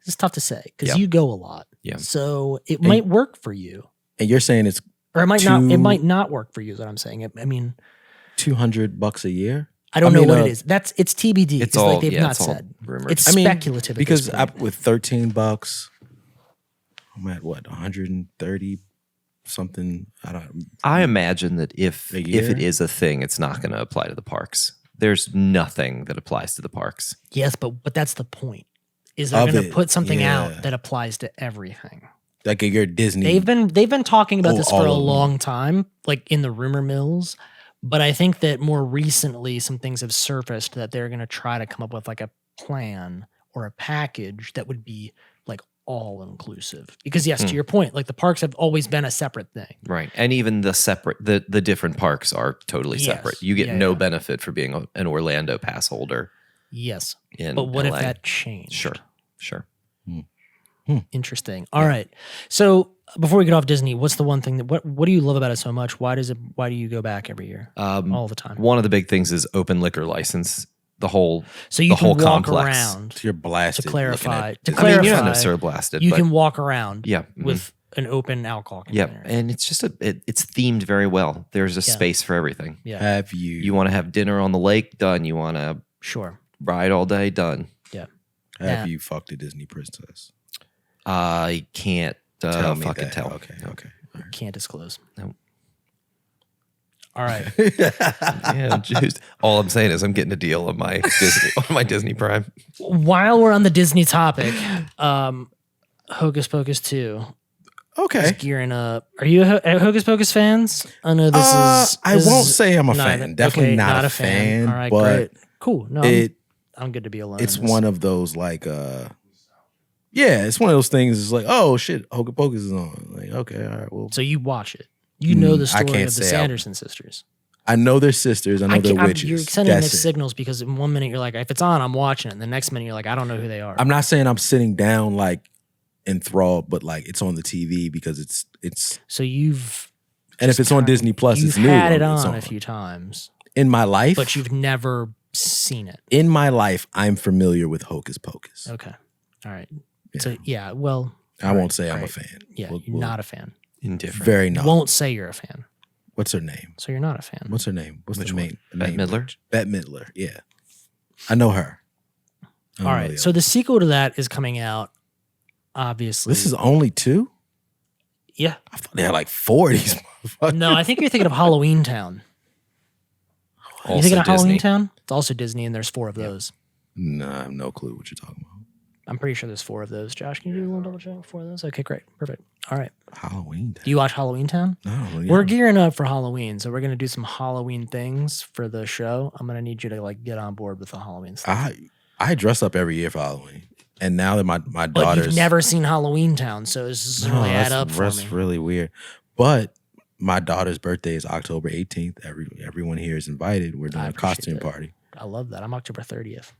it's tough to say because Yeah. you go a lot. Yeah. So it might work for you, And you're saying it's or it might not. It Two- might not work for you. Is what I'm saying. I mean, $200 a year? I don't I mean, know what it is. It's TBD. It's 'cause, all like they've not it's all said. rumors. It's I mean, speculative at because this point. with $13, I'm at what 130 something. I imagine that if A it year? is a thing, it's not going to apply to the parks. There's nothing that applies to the parks. Yes, but that's the point. Is they're Of going to it, put something yeah. out that applies to everything. Like your Disney. They've been talking about this all for a of them. long time, like in the rumor mills. But I think that more recently, some things have surfaced that they're going to try to come up with like a plan or a package that would be like all inclusive. Because yes, to your point, like the parks have always been a separate thing. Right. And even the different parks are totally Yes. separate. You get Yeah, no yeah. benefit for being an Orlando pass holder Yes, in but what LA. if that changed? Sure. Interesting. All right. So before we get off Disney, what's the one thing that what do you love about it so much? Why do you go back every year? All the time. One of the big things is open liquor license. The whole So you the can whole walk complex. around You're blasted. to clarify. looking To at I mean, you're not clarify, necessarily blasted, you but can walk around yeah, with an open alcohol yeah, container. and it's just it's themed very well. There's a Yeah. space for everything. Yeah, Have you? You want to have dinner on the lake? Done. You want to sure. ride all day? Done. have Yeah. you fucked a Disney princess? I can't Tell me fucking that. tell. Okay. Okay. Can't disclose. No. All right. Yeah, just all I'm saying is I'm getting a deal on my Disney Prime. While we're on the Disney topic, Hocus Pocus 2 is Okay. gearing up. Are you a Hocus Pocus fans? I know this is. I this won't is say I'm a not fan. even- Definitely okay, not a fan, All right, but great. Cool. No, I'm good to be alone. It's in this. one of those like yeah, it's one of those things. It's like, oh shit, Hocus Pocus is on. Like, okay, all right, well, So you watch it. You know the I story can't of the say I- Sanderson sisters. I know they're sisters. I know they're witches. You're sending That's mixed it. signals because in 1 minute you're like, if it's on, I'm watching it. And the next minute you're like, I don't know who they are. I'm not saying I'm sitting down like enthralled, but like it's on the TV because it's so you've and if it's on kinda- Disney Plus, you've it's new. had it it's on a few times, in my life. but you've never seen it. in my life, I'm familiar with Hocus Pocus. Okay. All right. Yeah. So yeah, well, I won't say I'm a great. fan. yeah, We'll- you're we'll- not a fan. Indifferent. very You not. won't say you're a fan. What's her name? So you're not a fan. What's her name? What's Which the one? main? Bette main Midler? bitch? Bette Midler. Yeah, I know her. I don't All know right. the So the sequel to that is coming out. Obviously, This is only 2. yeah. I thought they had like 4 of these motherfuckers. No, I think you're thinking of Halloween Town. You Also thinking of Halloween Disney. Town? It's also Disney, and there's 4 of those. Nah, I have no clue what you're talking about. I'm pretty sure there's 4 of those. Josh, can you do a little double check? 4 of those? Okay, great. Perfect. All right. Halloween. Do you watch Halloween Town? No, We're gearing up for Halloween, so we're going to do some Halloween things for the show. I'm going to need you to like get on board with the Halloween stuff. I dress up every year for Halloween, and now that my But daughter's you've never seen Halloween Town, so this doesn't really add up for that's me. really weird. But my daughter's birthday is October 18th. Everyone here is invited. We're doing I a appreciate costume that. party. I love that. I'm October 30th.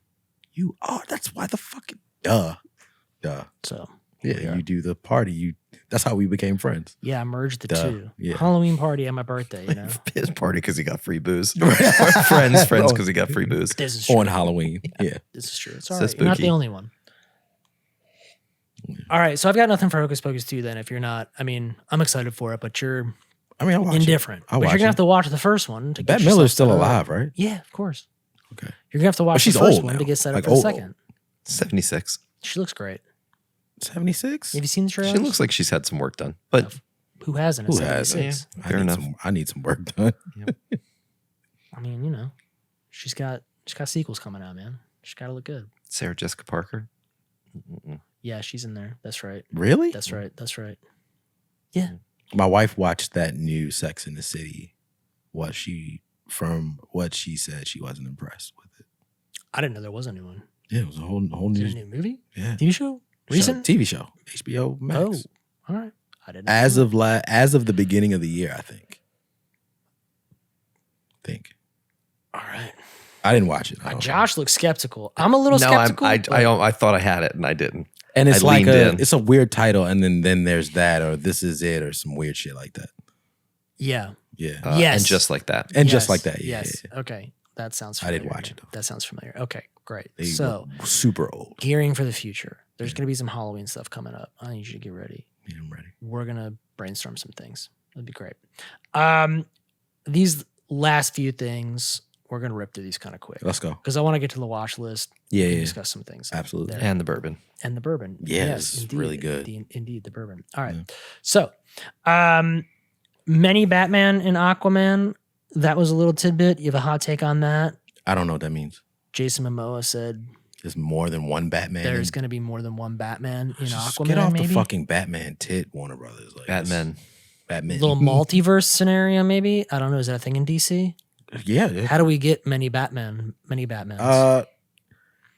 You are. That's why the fucking duh. So Yeah, you do the party. That's how we became friends. yeah, I merged the Duh. two. Yeah. Halloween party on my birthday, you know? His party because he got free booze. friends because he got free booze. This is true. On Halloween. Yeah. This is true. It's So all right. You're not the spooky. only one. All right, so I've got nothing for Hocus Pocus 2 then. If you're not, I mean, I'm excited for it, but you're I mean, I'll watch indifferent. I'll But watch you're gonna it. have to watch the first one to get Bette yourself Miller's still set up. alive, right? Yeah, of course. Okay. You're gonna have to watch she's the first old one now. to get set up Like for the old. second. 76. She looks great. 76? Have you seen the trailer? She looks like she's had some work done. But Who hasn't? At Who 76? has? Fair enough. I need some work done. I mean, you know, she's got sequels coming out, man. She's got to look good. Sarah Jessica Parker. Mm-mm. Yeah, she's in there. That's right. Really? That's right. That's right. Yeah. My wife watched that new Sex in the City. From what she said, she wasn't impressed with it. I didn't know there was a new one. Yeah, it was a whole Is new, it a new movie? yeah, TV show? Recent? TV show, HBO Max. Oh, all right. I didn't know. As of the beginning of the year, I think. All right. I didn't watch it. I don't know. Josh looks skeptical. I'm a little No, skeptical. I thought I had it and I didn't. And it's I like leaned in. it's a weird title, and then there's that, or this is it, or some weird shit like that. Yeah. Yeah, Yes. And just like that. and Yes. just like that. Yeah, Yes. yeah, Okay. That sounds I familiar. did watch it, though. That sounds familiar. Okay. Great. They So, were super old. gearing for the future. There's going to be some Halloween stuff coming up. I need you to get ready. Yeah, I'm ready. We're going to brainstorm some things. That'd be great. These last few things, we're going to rip through these kind of quick Let's go. because I want to get to the watch list Yeah, and yeah, discuss some things. absolutely. there. And the bourbon. And the bourbon. Yeah, Yes, this is really good. Indeed, the bourbon. All right. Yeah. So, many Batman and Aquaman. That was a little tidbit. You have a hot take on that? I don't know what that means. Jason Momoa said There's more than one Batman. there's going to be more than one Batman in Just Aquaman. get off maybe the fucking Batman tit, Warner Brothers. Like, Batman. Batman. little multiverse scenario. Maybe I don't know. Is that a thing in DC? Yeah. How do we get many Batmans?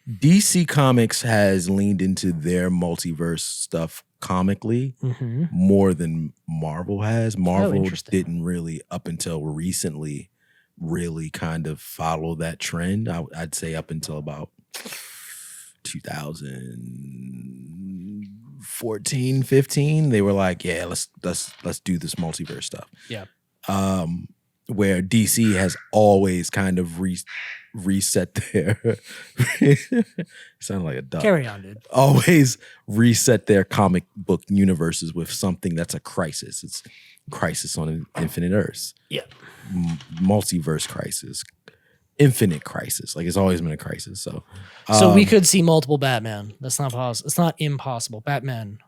DC Comics has leaned into their multiverse stuff comically Mm-hmm. more than Marvel has. Marvel interesting. didn't really, up until recently, really kind of follow that trend. I'd say up until about 2014, 15, they were like, yeah, let's do this multiverse stuff. Yeah. Where DC has always kind of reset their sound like a duck. Carry on, dude. Always reset their comic book universes with something that's a crisis. It's Crisis on Infinite Earths. Yeah. Multiverse crisis. Infinite crisis. Like, it's always been a crisis. So We could see multiple Batman. That's not possible. It's not impossible. Batman.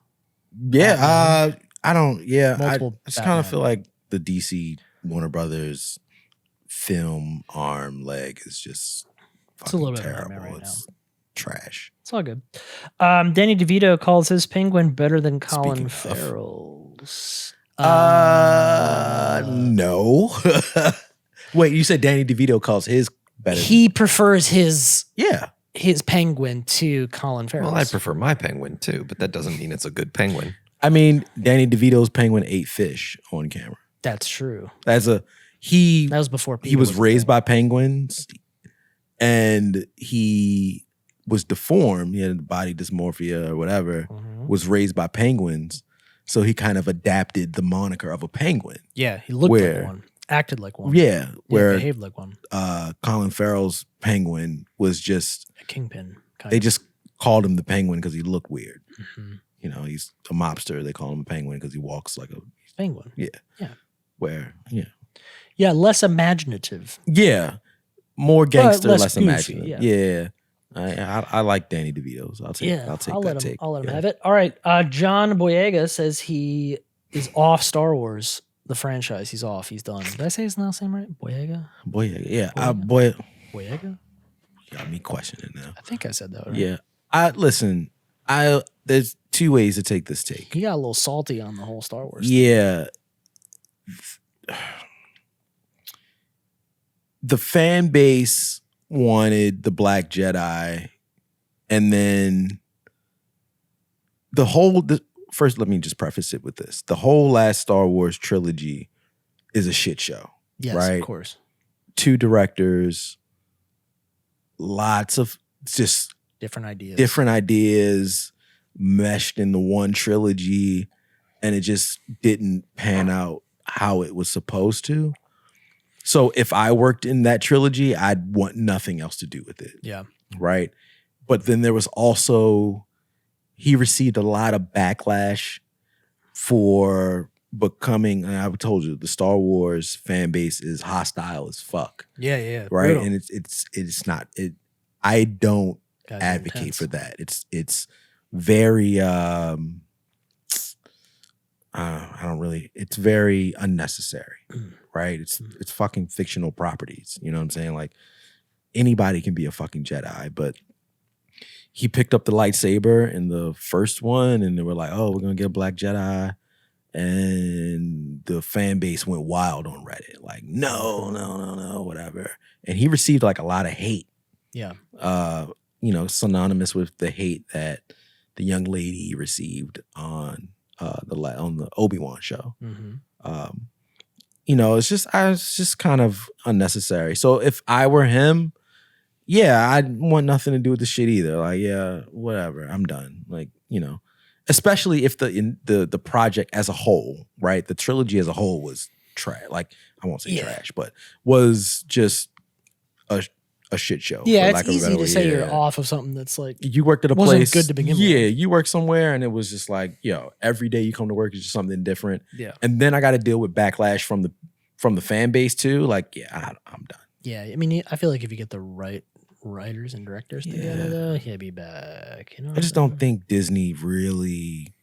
yeah, I don't. Yeah, I Multiple just kind of Batman. feel like the DC Warner Brothers film arm leg is just It's a little fucking bit of a nightmare terrible. right It's trash. It's all good. Danny DeVito calls his Penguin better than Speaking Colin of- Farrell's. No. Wait, you said Danny DeVito calls his better? He prefers his Yeah. Penguin to Colin Farrell's. Well, I prefer my penguin too, but that doesn't mean it's a good penguin. I mean, Danny DeVito's penguin ate fish on camera. That's true. That was before he Peele was raised there. by penguins, and he was deformed. He had body dysmorphia or whatever. Mhm. Was raised by penguins, so he kind of adapted the moniker of a penguin. Yeah, he looked Where? like one, acted like one. Yeah, where behaved like one. Colin Farrell's penguin was just A kingpin. Kind they of. just called him the penguin because he looked weird. Mhm. You know, he's a mobster. They call him a penguin because he walks like a Penguin. Yeah, less imaginative. more gangster, less less goofy, imaginative. Yeah. I like Danny DeVito, so I'll take Yeah, I'll take I'll that let him. take. I'll let him Yeah. have it. All right. John Boyega says he is off Star Wars, the franchise. He's off. He's done. Did I say his last name right? Boyega. Boyega, Boyega. got me questioning now. I think I said that right. Yeah, there's two ways to take this take. He got a little salty on the whole Star Wars. thing. Yeah. The fan base wanted the Black Jedi, and then first, let me just preface it with this. The whole last Star Wars trilogy is a shit show. Yes, right. of course. 2 directors, lots of just Different ideas. different ideas meshed in the one trilogy, and it just didn't pan out how it was supposed to. So if I worked in that trilogy, I'd want nothing else to do with it. Yeah. Right. But then there was also, he received a lot of backlash for becoming, and I told you, the Star Wars fan base is hostile as fuck. Yeah. Right. Brutal. And it's not, I don't Guys are advocate intense. for that. It's very, it's very unnecessary. Right. It's fucking fictional properties. You know what I'm saying? Like, anybody can be a fucking Jedi, but he picked up the lightsaber in the first one, and they were like, "Oh, we're gonna get a black Jedi," and the fan base went wild on Reddit, like, "No, whatever." And he received like a lot of hate. Yeah. Synonymous with the hate that the young lady received on the Obi-Wan show. Mm-hmm. It's just kind of unnecessary. So if I were him, yeah, I'd want nothing to do with the shit either. Like, yeah, whatever, I'm done. Like, especially if the project as a whole, right, the trilogy as a whole was trash. Like, I won't say trash, but was just a shit show. Yeah, for lack it's of a easy better to way. say Yeah. you're off of something that's like You worked at a wasn't place good to begin with. Yeah, you worked somewhere, and it was just like, every day you come to work is just something different. Yeah. And then I got to deal with backlash from the fan base too. Like, yeah, I'm done. Yeah, I mean, I feel like if you get the right writers and directors together, though, he'll be back. I just don't think Disney really.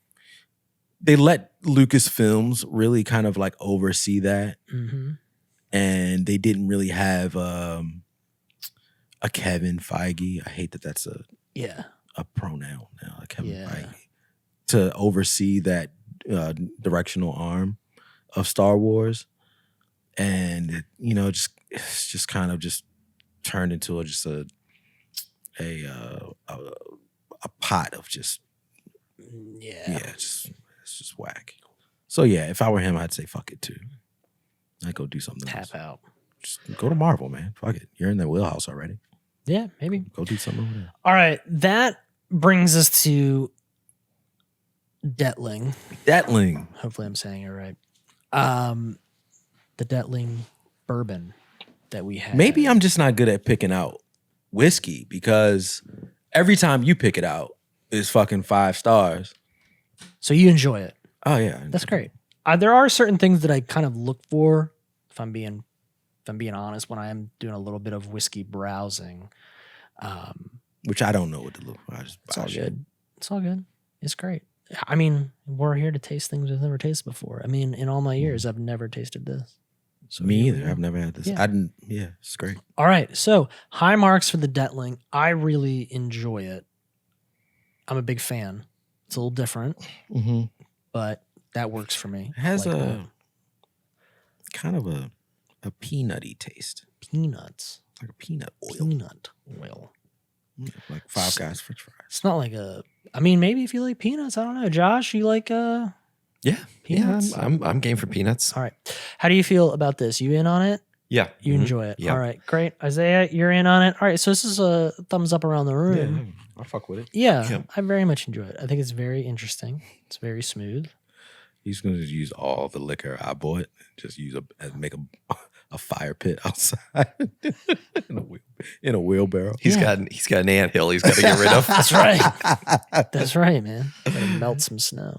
They let Lucasfilms really kind of like oversee that, Mm-hmm. and they didn't really have a Kevin Feige. I hate that that's a pronoun now, a Kevin Feige, to oversee that directional arm of Star Wars, and it's just kind of just turned into a pot of just it's just whack. So yeah, if I were him, I'd say fuck it too. I'd go do something else. Tap out. Just go to Marvel, man. Fuck it. You're in that wheelhouse already. Yeah, maybe. Go do something over there. All right, that brings us to DETTLING. DETTLING. Hopefully I'm saying it right. The DETTLING bourbon that we have. Maybe I'm just not good at picking out whiskey, because every time you pick it out, it's fucking 5 stars. So you enjoy it. Oh yeah. That's great. There are certain things that I kind of look for, if I'm being honest, when I am doing a little bit of whiskey browsing. Which I don't know what to look for. I just It's buy all shit. good. It's all good. It's great. I mean, we're here to taste things we've never tasted before. I mean, in all my years, I've never tasted this. So Me here we either. go. I've never had this. Yeah. I didn't. Yeah, it's great. All right. So high marks for the DETTLING. I really enjoy it. I'm a big fan. It's a little different, Mm-hmm. but that works for me. It has Like a that. kind of a peanutty taste, peanuts. like a peanut oil, Peanut oil. like Five Guys French fries. It's not like I mean, maybe if you like peanuts, I don't know. Josh, you like peanuts? I'm game for peanuts. All right. How do you feel about this? You in on it? Yeah, You enjoy it. Yeah. All right. Great. Isaiah, you're in on it. All right. So this is a thumbs up around the room. I fuck with it. Yeah. Yeah. I very much enjoy it. I think it's very interesting. It's very smooth. He's gonna just use all the liquor I bought, just make a fire pit outside in a wheelbarrow. He's got an anthill he's got to get rid of. That's right. That's right, man. Gotta melt some snow.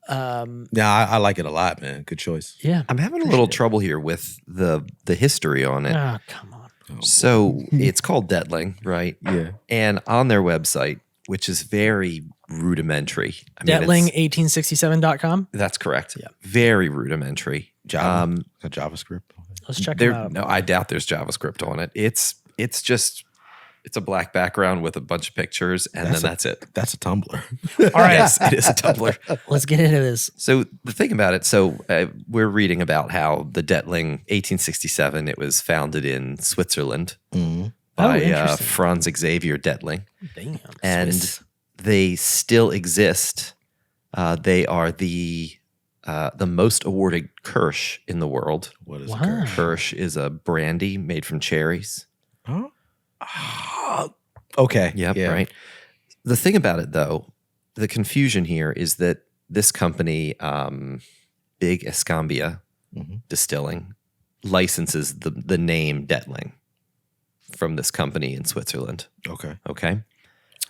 Yeah, I like it a lot, man. Good choice. Yeah. I'm having a little trouble here with the history on it. Oh, come on. So it's called DETTLING, right? Yeah. And on their website, which is very rudimentary. I mean, DETTLING1867.com. that's correct. Yeah. Very rudimentary. Java, a JavaScript. Let's check them out. No, I doubt there's JavaScript on it. It's a black background with a bunch of pictures, and that's it. That's a Tumblr. All right. Yes, it is a Tumblr. Let's get into this. So the thing about it, we're reading about how the DETTLING 1867, it was founded in Switzerland Mhm. by interesting. Franz Xavier DETTLING. Damn. And Swiss. they still exist. They are the most awarded Kirsch in the world. What is Wow. a Kirsch? Kirsch is a brandy made from cherries. Huh? Okay. Yep, Yeah. right. The thing about it, though, the confusion here is that this company, Big Escambia Mhm. Distilling, licenses the name Dettling from this company in Switzerland. Okay. Okay.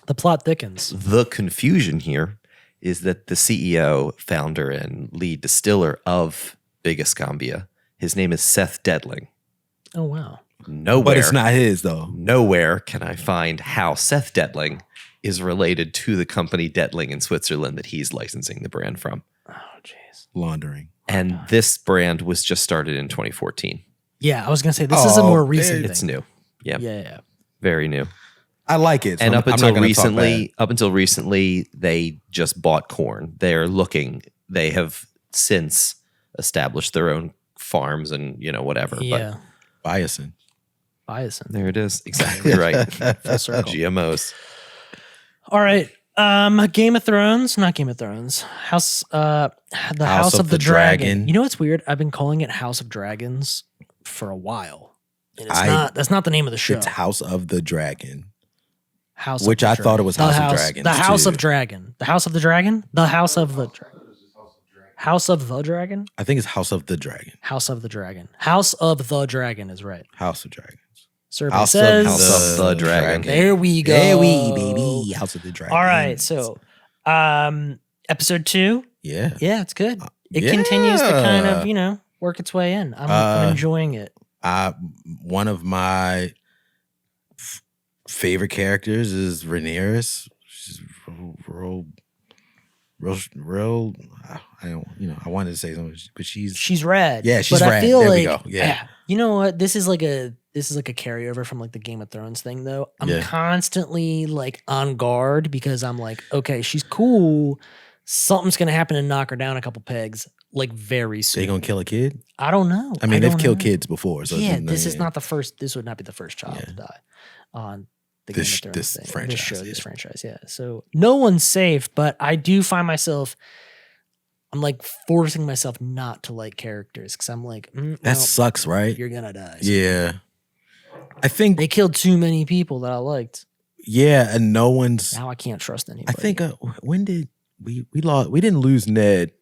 The plot thickens. The confusion here is that the CEO, founder, and lead distiller of Big Escambia, his name is Seth Dettling. Oh wow. Nowhere, But it's not his though. nowhere can I find how Seth Dettling is related to the company Dettling in Switzerland that he's licensing the brand from. Oh jeez. Laundering. And this brand was just started in 2014. Yeah, I was gonna say this is a more recent It's thing. new. Yeah, Yeah. very new. I like it. So And I'm up not until gonna talk bad. recently, they just bought corn. They have since established their own farms and whatever. Yeah. Biosin. Biosin. But there it is. Exactly right. Full circle. GMOs. All right. Game of Thrones, not Game of Thrones. House of the Dragon. You know what's weird? I've been calling it House of Dragons for a while. And it's not. That's not the name of the show. It's House of the Dragon. House Which of the I thought Dragon. it was The House of Dragons, The House too. of Dragon. The House of the Dragon. The House of the Dragon. House of the Dragon. I think it's House of the Dragon. House of the Dragon. House of the Dragon is right. House of Dragons. Survey House says. House of the Dragon. There we go. There we baby. House of the Dragon. All right. So, episode 2. Yeah. Yeah, it's good. It continues to kind of, work its way in. I'm enjoying it. One of my favorite characters is Rhaenyra. She's real. I don't. I wanted to say something, but She's red. Yeah, she's but red. I feel There like, we go. Yeah. You know what? This is like a carryover from like the Game of Thrones thing, though. I'm Yeah. constantly like on guard because I'm like, okay, she's cool. Something's gonna happen to knock her down a couple pegs, like very soon. They gonna kill a kid? I don't know. I mean, they've don't killed know. kids before. So Yeah, this is not the first. This would not be the first child Yeah. to die on the This- Game of Thrones this thing. franchise, This show, this yeah. franchise. Yeah. So no one's safe, but I do find myself. I'm like forcing myself not to like characters because I'm like, That well, sucks, right? you're gonna die. Yeah. I think They killed too many people that I liked. yeah, and no one's. Now I can't trust anybody. I think when did we lost? We didn't lose Ned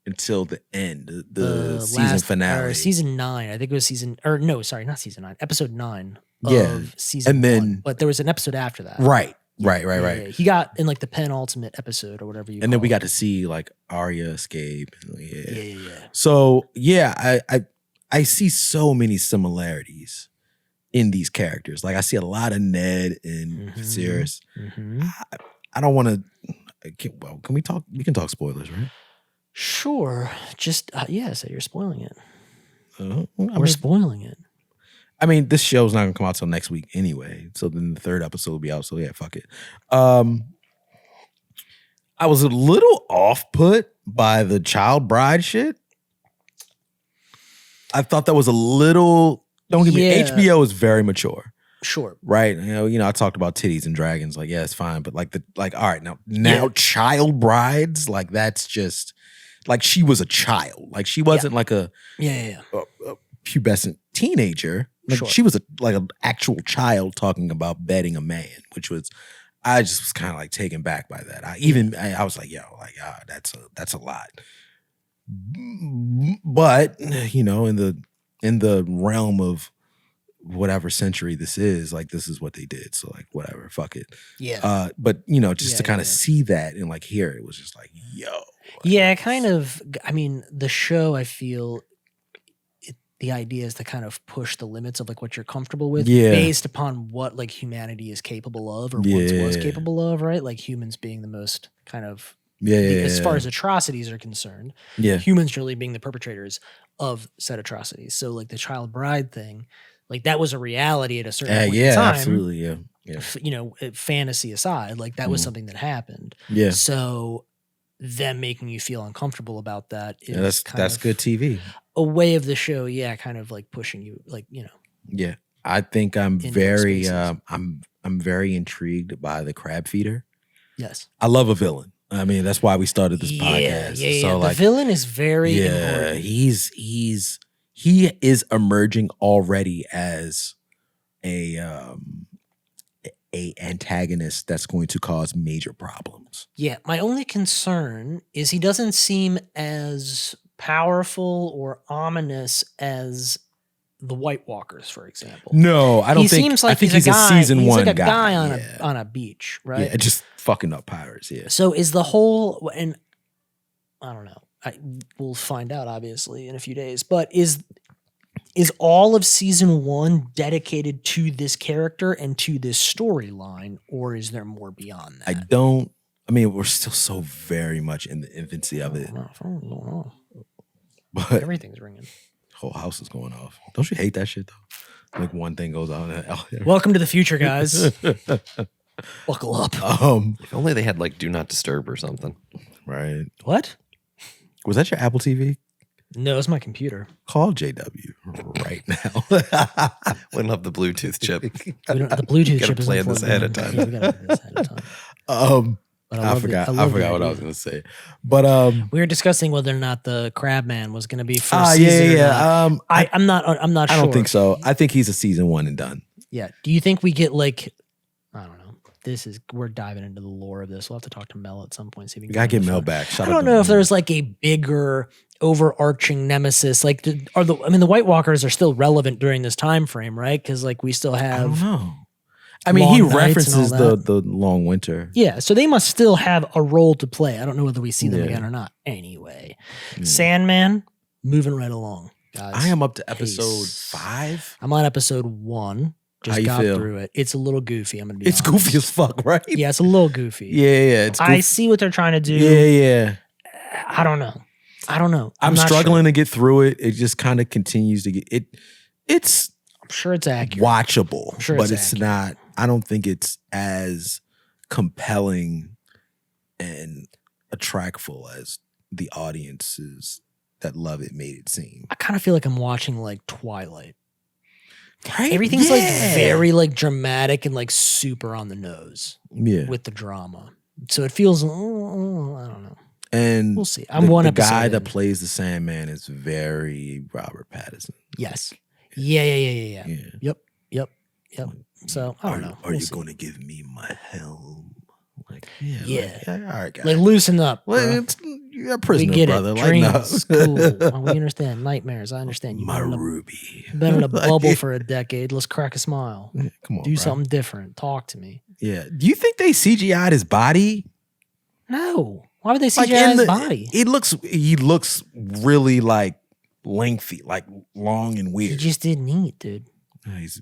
until the end, the season finale. or season 9. I think it was not season 9. Episode 9 Yeah. of season And then- 1. But there was an episode after that. Right. Yeah, He got in like the penultimate episode or whatever you. And then call we it. got to see like Arya escape. Yeah. Yeah. So yeah, I see so many similarities in these characters. Like I see a lot of Ned and Mhm. Viserys. Mhm. I don't want to. Can we talk? We can talk spoilers, right? Sure. Just so you're spoiling it. I We're spoiling it. mean, this show's not gonna come out till next week anyway. So then the third episode will be out. So yeah, fuck it. I was a little off put by the child bride shit. I thought that was a little. Don't get me. Yeah. HBO is very mature, Sure. right? I talked about titties and dragons. Like, yeah, it's fine, but all right, now Yeah. child brides, like that's just like she was a child. Like she wasn't like a Yeah. pubescent teenager. Like Sure. she was an actual child talking about bedding a man, which was I just was kind of like taken back by that. I was like, yo, like that's a lot. But in the realm of whatever century this is, like this is what they did. So like whatever, fuck it. Yeah. But just to kind of see that and like hear it was just like, yo. Yeah, kind of. I mean, the show, I feel the idea is to kind of push the limits of like what you're comfortable with based upon what like humanity is capable of or once was capable of, right? Like humans being the most kind of, as far as atrocities are concerned, humans really being the perpetrators of said atrocities. So like the child bride thing, like that was a reality at a certain point in time. Absolutely, yeah. Fantasy aside, like that was something that happened. Yeah. So them making you feel uncomfortable about that is that's good TV. A way of the show, kind of like pushing you, like Yeah, I think I'm Into very spaces. I'm very intrigued by the crab feeder. Yes, I love a villain. I mean, that's why we started this podcast. Yeah. So The like, villain is very important. he is emerging already as a a antagonist that's going to cause major problems. Yeah, my only concern is he doesn't seem as powerful or ominous as the White Walkers, for example. No, I don't He think. seems like I think he's a guy. season He's one like a guy yeah. on a beach, right? Yeah, just fucking up pirates. Yeah. So is the whole, and I don't know. We'll find out obviously in a few days. But is all of season one dedicated to this character and to this storyline, or is there more beyond that? I mean, we're still so very much in the infancy of it. I don't know. But Everything's ringing. whole house is going off. Don't you hate that shit though? Like one thing goes on. Welcome to the future, guys. Buckle up. If only they had like do not disturb or something. Right. What? Was that your Apple TV? No, it's my computer. Call JW right now. Wouldn't have the Bluetooth chip. The Bluetooth Gotta chip is plan this ahead of time. Yeah, we gotta do this ahead of time. But I love forgot. the I forgot what I was gonna say. But we were discussing whether or not the Crabman was going to be for yeah, season. yeah. I'm not sure. I don't think so. I think he's a season one and done. Yeah. Do you think we get like, I don't know. We're diving into the lore of this. We'll have to talk to Mel at some point. See if we We can gotta get on the Mel phone. back. I don't know if there's like a bigger overarching nemesis. Like, the White Walkers are still relevant during this time frame, right? Because like we still I don't have. know. I mean, he long nights and references all the long winter. Yeah, so they must still have a role to play. I don't know whether we see them Yeah. again or not. Anyway, Yeah. Sandman, moving right along, guys. I am up to episode Pace. 5. I'm on episode 1. Just How you got feel? through it. It's a little goofy. I'm gonna be. It's honest. goofy as fuck, right? Yeah, it's a little goofy. Yeah. It's goofy. I see what they're trying to do. Yeah. I don't know. I'm I'm not struggling sure. to get through it. It just kind of continues to get it. It's I'm sure it's accurate. watchable, I'm sure but it's it's not. I don't think it's as compelling and attractful as the audiences that love it made it seem. I kind of feel like I'm watching like Twilight. Right? Everything's like Yeah. very like dramatic and like super on the nose Yeah. with the drama. So it feels. I don't know. And We'll see. I'm one the episode guy in. that plays the Sandman is very Robert Pattinson. Yes. Yeah. Yeah. Yep. So I don't know. Are We'll you see. going to give me my helm? Like, Yeah. all right, guys. Like loosen up. Well, bro. you're a We prisoner, get brother. it. Like, Dreams, no. cool. Oh, we understand. Nightmares. I understand. You've My been, ruby. been in a Like, bubble for a decade. Let's crack a smile. Come on, Do bro. something different. Talk to me. Yeah. Do you think they CGI'd his body? No. Why would they Like, CGI in his the- body? He looks really like lengthy, like long and He weird. just didn't eat, dude. He's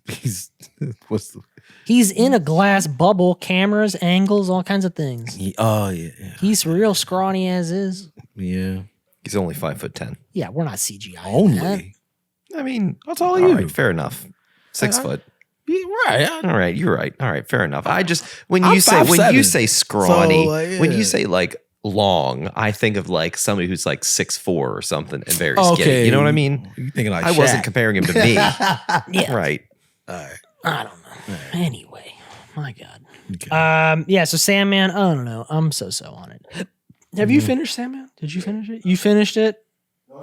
what's the He's in a glass bubble, cameras, angles, all kinds of things. oh yeah. He's real scrawny as is. Yeah. He's only 5'10". Yeah, we're not CGI. that. Only. I mean, That's all you. right, fair enough. 6 foot. Yeah, right. All right, you're right. All right, fair enough. I just when I'm you say 5'7". scrawny, So, yeah. when you say like long, I think of like somebody who's like 6'4" or something and very Okay. skinny. You know what I mean? You thinking like I wasn't Shaq. comparing him to me. Yeah. Right. All right. I don't know. Anyway, my God. Okay. Yeah, so Sandman, I don't know. I'm so on it. Have you finished Sandman? Did you finish it? You finished it?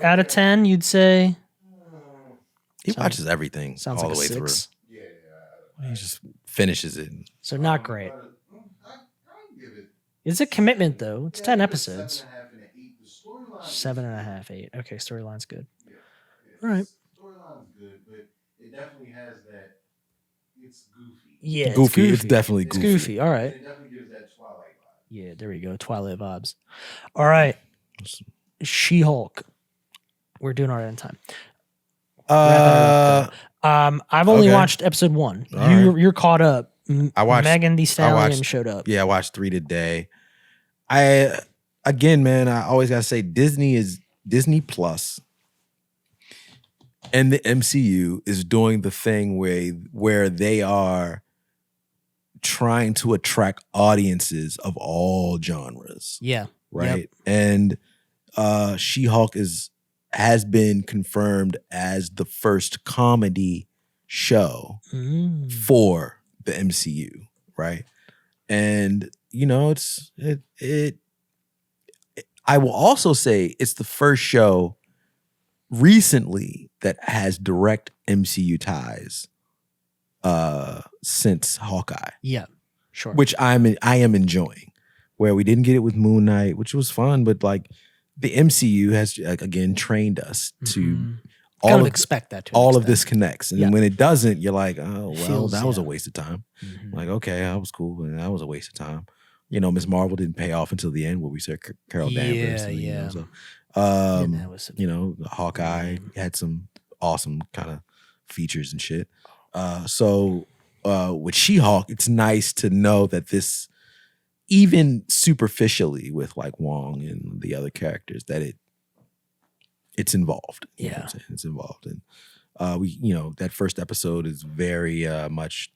Out of 10, you'd say? He watches everything Sounds all like the way a 6. through. He just finishes it. So not great. I give it It's a commitment, though. It's 10 episodes. 7.5 and an 8. The storyline. 7.5, 8. Okay, storyline's good. Yeah. All right. Storyline's good, but it definitely has that. It's goofy. Yeah, it's Goofy. It's definitely It's goofy. goofy. All right. It definitely gives that Twilight vibe. Yeah, there we go. Twilight vibes. All right. She-Hulk. We're doing all right on time. I've only okay. watched episode 1. All You're caught up. I watched- Megan Thee Stallion watched- showed up. Yeah, I watched 3 today. Again, man, I always gotta say Disney Plus and the MCU is doing the thing where they are trying to attract audiences of all genres, Yeah. right? And She-Hulk has been confirmed as the first comedy show Mm. for the MCU, right? And you know, I will also say it's the first show recently that has direct MCU ties since Hawkeye. Yeah. Sure. which I am enjoying. Where we didn't get it with Moon Knight, which was fun, but like the MCU has again trained us to Mhm. all kind of of expect that to an all of extent. this connects, and Yeah. when it doesn't, you're like, oh well, Feels, that was a yeah. waste of time. Mhm. Like, okay, that was cool, but that was a waste of time. You know, Miss Marvel didn't pay off until the end where we said Carol Danvers. Yeah, and, you know, yeah. so, And that was you know, Hawkeye lame. had some awesome kind of features and shit. So with She-Hulk, it's nice to know that this, even superficially with like Wong and the other characters, that it's involved. You know what I'm Yeah. saying? It's involved. And we, you know, that first episode is very much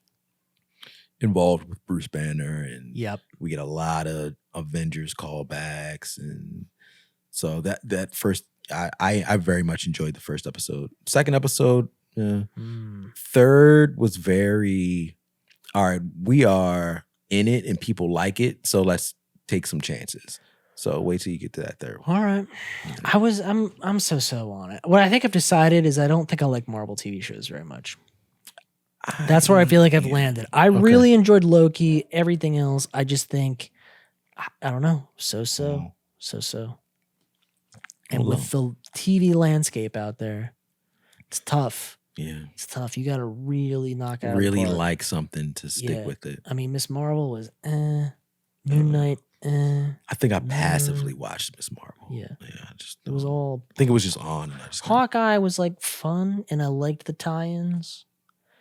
involved with Bruce Banner, and Yep. we get a lot of Avengers callbacks, and so that first, I very much enjoyed the first episode. Second episode, third was very, all right, we are in it and people like it, so let's take some chances. So wait till you get to that third one. All right. I'm so on it. What I think I've decided is I don't think I like Marvel TV shows very much. That's where I feel like I've landed. I really enjoyed Loki. Everything else, I just think, I don't know, so. And with the TV landscape out there, it's tough. Yeah. It's tough. You got to really knock out. Really apart. like something to stick with it. I mean, Miss Marvel was Moon Knight. I think I passively watched Miss Marvel. Yeah. I just It was all. I think it was just on. And I just Hawkeye was like fun, and I liked the tie-ins.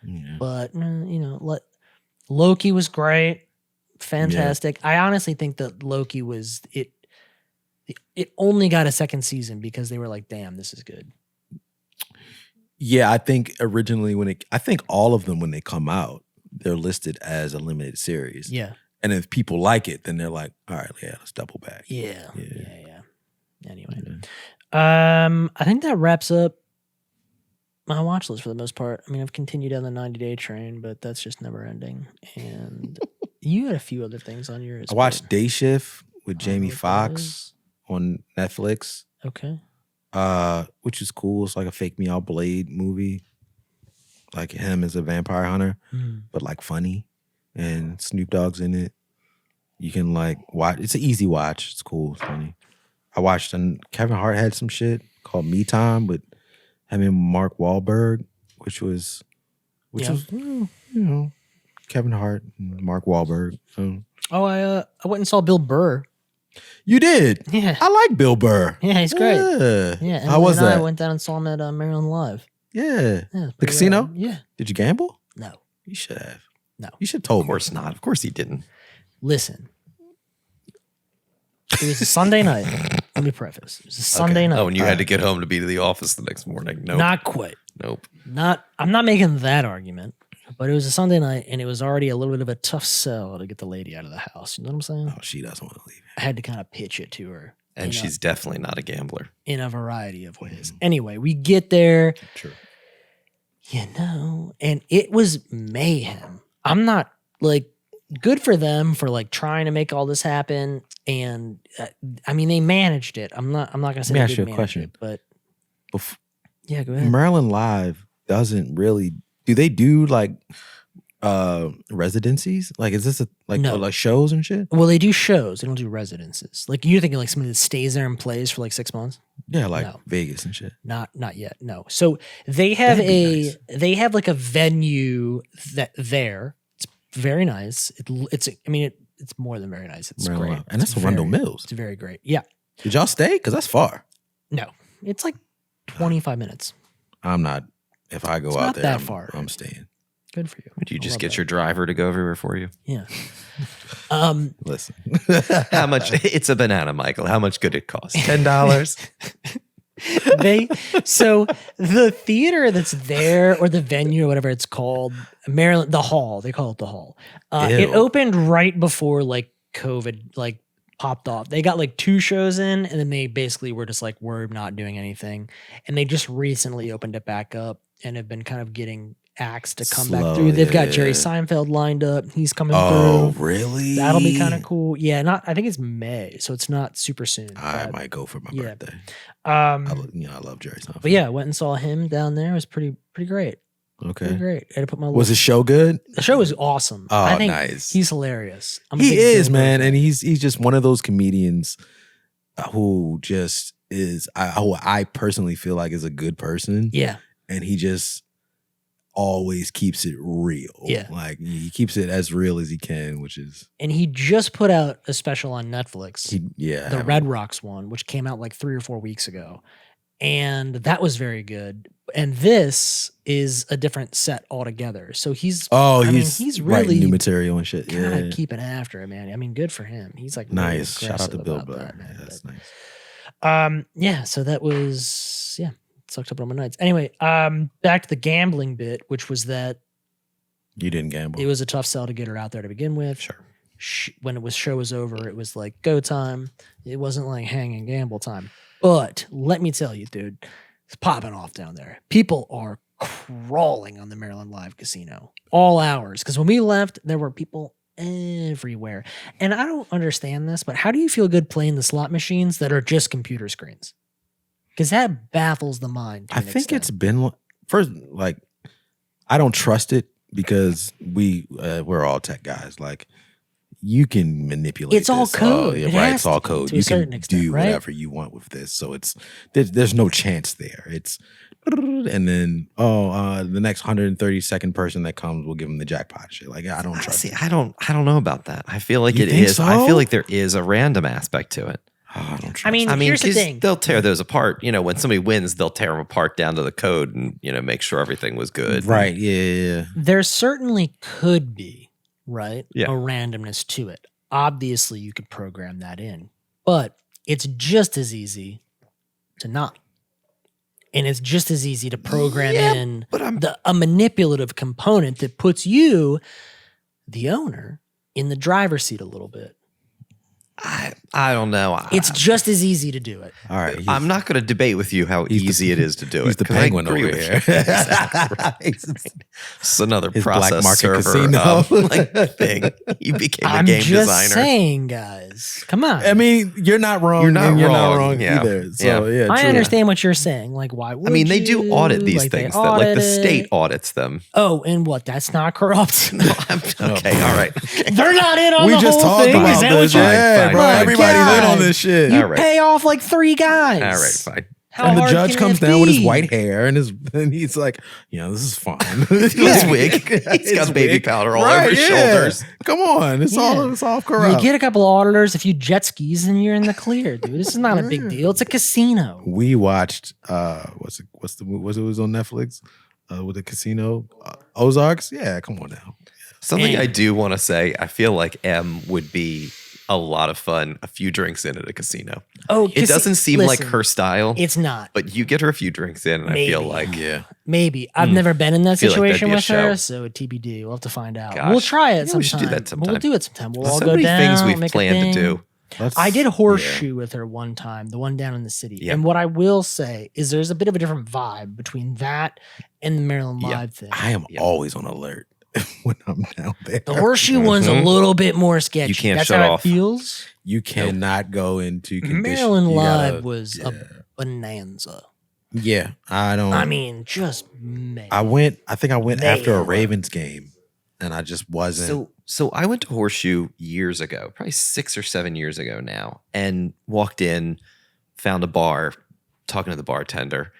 Yeah. But you know, Loki was great, fantastic. I honestly think that Loki was it. It only got a second season because they were like, "Damn, this is good." Yeah, I think originally I think all of them when they come out, they're listed as a limited series. Yeah. And if people like it, then they're like, all right, yeah, let's double back. Yeah. Anyway, I think that wraps up my watch list for the most part. I mean, I've continued on the 90-day train, but that's just never ending. And you had a few other things on yours. I watched Day Shift with Jamie what that Foxx on Netflix. Okay. Which is cool. It's like a fake Me Out Blade movie. Like him as a vampire hunter, but like funny. And Snoop Dogg's in it. You can like watch. It's an easy watch. It's cool. It's funny. I watched, and Kevin Hart had some shit called Me Time with him and Mark Wahlberg, which was, you know, Kevin Hart and Mark Wahlberg. Oh, I went and saw Bill Burr. You did? Yeah. I like Bill Burr. Yeah, he's great. Yeah. And How was that? I went down and saw him at Maryland Live. Yeah. Yeah, The casino? Yeah. Did you gamble? No. You should have. No. You should have told Of course not. Of course he didn't. Listen. It was a Sunday night. Let me preface. It was a Sunday night. Oh, and you had to get home to be to the office the next morning. Nope. Not quite. Nope. I'm not making that argument, but it was a Sunday night and it was already a little bit of a tough sell to get the lady out of the house. You know what I'm saying? Oh, she doesn't want to leave. I had to kind of pitch it to her. And she's definitely not a gambler. In a variety of ways. Anyway, we get there. True. You know, and it was mayhem. I'm not like good for them for like trying to make all this happen. And I mean, they managed it. I'm not going to say Let me they ask you didn't a manage question. it, but yeah, go ahead. Maryland Live doesn't really. Do they do like residencies? Like, is this No. like shows and shit? Well, they do shows. They don't do residences. Like you're thinking like somebody that stays there and plays for like 6 months. Yeah, like No. Vegas and shit. Not yet. No. So they have That'd be nice. they have like a venue that there. It's very nice. It's more than very nice. It's Maryland great. Live. And that's It's Arundel very- Mills. It's very great. Yeah. Did y'all stay? Because that's far. No. It's like 25 minutes. I'm not. If I go It's out not there, that I'm, far. I'm staying. Good for you. Would you I just love get that. your driver to go everywhere for you? Yeah. Listen, How much? It's a banana, Michael. How much could it cost? $10? So the theater that's there or the venue or whatever it's called, Maryland, the Hall, they call it the Hall. It Ew. opened right before like COVID like popped off. They got like 2 shows in and then they basically were just like, we're not doing anything. And they just recently opened it back up and have been kind of getting acts to come back Slow, through. They've got Jerry yeah. Seinfeld lined up. He's coming Oh, through. really? That'll be kind of cool. Yeah, I think it's May, so it's not super soon. I but, might go for my birthday. Um, I love Jerry Seinfeld. but yeah, I went and saw him down there. It was pretty great. Okay. Great. I had to put my Was the little, show good? the show was awesome. Oh, I think nice. he's hilarious. I'm a He big is, Bill Burr man, fan. and he's just one of those comedians who just is. Who I personally feel like is a good person. Yeah. And he just always keeps it real. Yeah. Like he keeps it as real as he can, which is And he just put out a special on Netflix, yeah. the Red Rocks one, which came out like 3 or 4 weeks ago. And that was very good. And this is a different set altogether. So he's he's writing really new material and shit. kind Yeah. of keeping after it, man. I mean, good for him. He's like really Nice. Shout out to aggressive Bill about Burr. that, man. Yeah, that's nice. Yeah, so that was sucked up on my nights. Anyway, back to the gambling bit, which was that You didn't gamble. it was a tough sell to get her out there to begin with. Sure. When show was over, it was like go time. It wasn't like hang and gamble time. But let me tell you, dude, it's popping off down there. People are crawling on the Maryland Live Casino all hours. Because when we left, there were people everywhere. And I don't understand this, but how do you feel good playing the slot machines that are just computer screens? Because that baffles the mind. I think it's been first. Like, I don't trust it because we're all tech guys. Like, you can manipulate. It's all this. code. Yeah, It right. has It's all to be, code. to a You certain can extent, do right? whatever you want with this. So there's no chance there. It's and then the next 132nd person that comes will give them the jackpot shit. Like, I don't trust See, it. I don't know about that. I feel like You it think is. so? I feel like there is a random aspect to it. Oh, I don't trust. I mean, here's the 'cause thing. they'll tear those apart. You know, when somebody wins, they'll tear them apart down to the code and make sure everything was good. right? Yeah. There certainly could be, right? Yeah. A randomness to it. Obviously, you could program that in, but it's just as easy to not. And it's just as easy to program in but I'm- a manipulative component that puts you, the owner, in the driver's seat a little bit. I don't know. It's just as easy to do it. All right. I'm not going to debate with you how he's the- easy it is to do He's it. the 'cause I penguin agree over with here. you. Exactly. Right. It's another His black process market server casino. thing. You became a I'm game just designer. saying, guys. Come on. I mean, you're not wrong. You're not and you're not wrong, wrong yeah. either. So yeah, I true. understand what you're saying. Like, why would I mean, they do you? audit these Like, they things. That, like audit the it. state audits them. Oh, and what? That's not corrupt. Okay, all right. They're not in on We the just whole talked thing. about Is that this. what you're? Yeah, Fine, bro. fine, Everybody's fine. in on this shit. You All right. pay off like 3 guys. All right, fine. How And the hard judge can comes it down with his be? white hair and he's like, this is fine. His wig. He's got baby powder all over his shoulders. Come on, it's all corrupt. You get a couple of auditors, a few jet skis, and you're in the clear, dude. This is not a big deal. It's a casino. We watched was it was on Netflix with the casino Ozarks. Yeah, come on now. Something And- I do want to say, I feel like M would be a lot of fun, a few drinks in at a casino. Oh, It doesn't seem like listen, her style, It's not. but you get her a few drinks in, and I feel Maybe. like Yeah. Maybe. I've never been in that Feel like that'd situation be a with her, show. so TBD. We'll have to find out. Gosh. We'll try it Yeah, sometime. we should do that sometime. We'll do it sometime. We'll there's all so go many down. things we've make a planned to thing. do. I did horseshoe with her one time, the one down in the city. Yeah. And what I will say is there's a bit of a different vibe between that and the Maryland Yeah. Live thing. I am Yeah. always on alert when I'm down there. The horseshoe one's a Mhm. little bit more sketchy. You can't That's shut how off. it feels. You cannot go into condition. Maryland you Live gotta- was yeah. a bonanza. Yeah, I don't. I mean, just man. I think I went after a Man. Ravens game, and I just wasn't. So I went to Horseshoe years ago, probably 6 or 7 years ago now, and walked in, found a bar, talking to the bartender,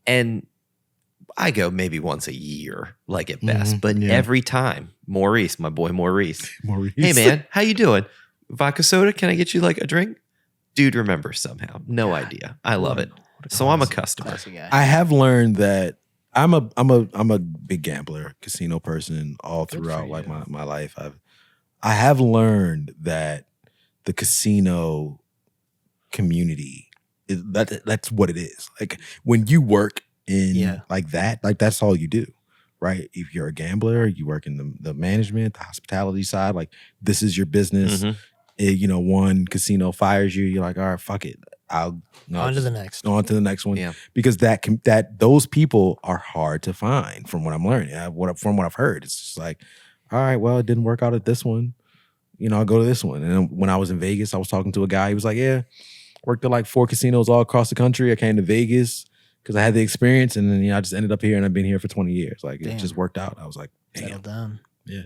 and I go maybe once a year, like at best, Mhm, but yeah. every time, Maurice, my boy Maurice, Maurice. hey man, how you doing? Vodka soda? Can I get you like a drink? Dude remembers somehow. No idea. I love it. So I'm a customer. Classy guy. I have learned that I'm a big gambler, casino person all Good throughout for like you. my life. I have learned that the casino community that's what it is. Like when you work in Yeah. like that, like that's all you do. Right. If you're a gambler, you work in the management, the hospitality side, like this is your business. Mhm. One casino fires you, you're like, all right, fuck it. I'll On to the next. on to the next one. Yeah. Because that those people are hard to find from what I'm learning. From what I've heard. It's just like, all right, well, it didn't work out at this one. I'll go to this one. And then when I was in Vegas, I was talking to a guy. He was like, yeah, worked at like 4 casinos all across the country. I came to Vegas. because I had the experience, and then I just ended up here, and I've been here for 20 years. Like Damn. it just worked out. I was like, damn. Settled down. Yeah.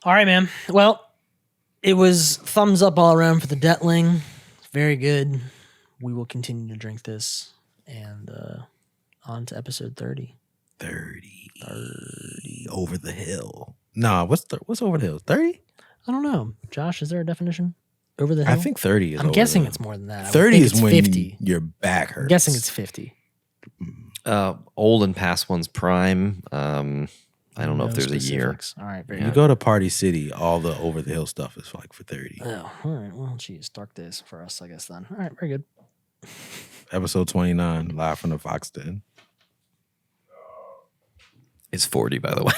All right, man. Well, it was thumbs up all around for the Dettling. Very good. We will continue to drink this, and on to episode 30. 30 over the hill. Nah, what's over the hill? 30? I don't know. Josh, is there a definition? Over the hill? I think 30 is. I'm over guessing the- it's more than that. I would 30 think is it's when 50. your back hurts. I'm guessing it's 50. Old and past one's prime. I don't know if No there's a year. specifics. All right, very You good. go to Party City, all the over the hill stuff is like for 30. Oh, all right. Well, geez, dark days for us, I guess, then. All right, very good. Episode 29, live from the Fox Den. It's 40, by the way.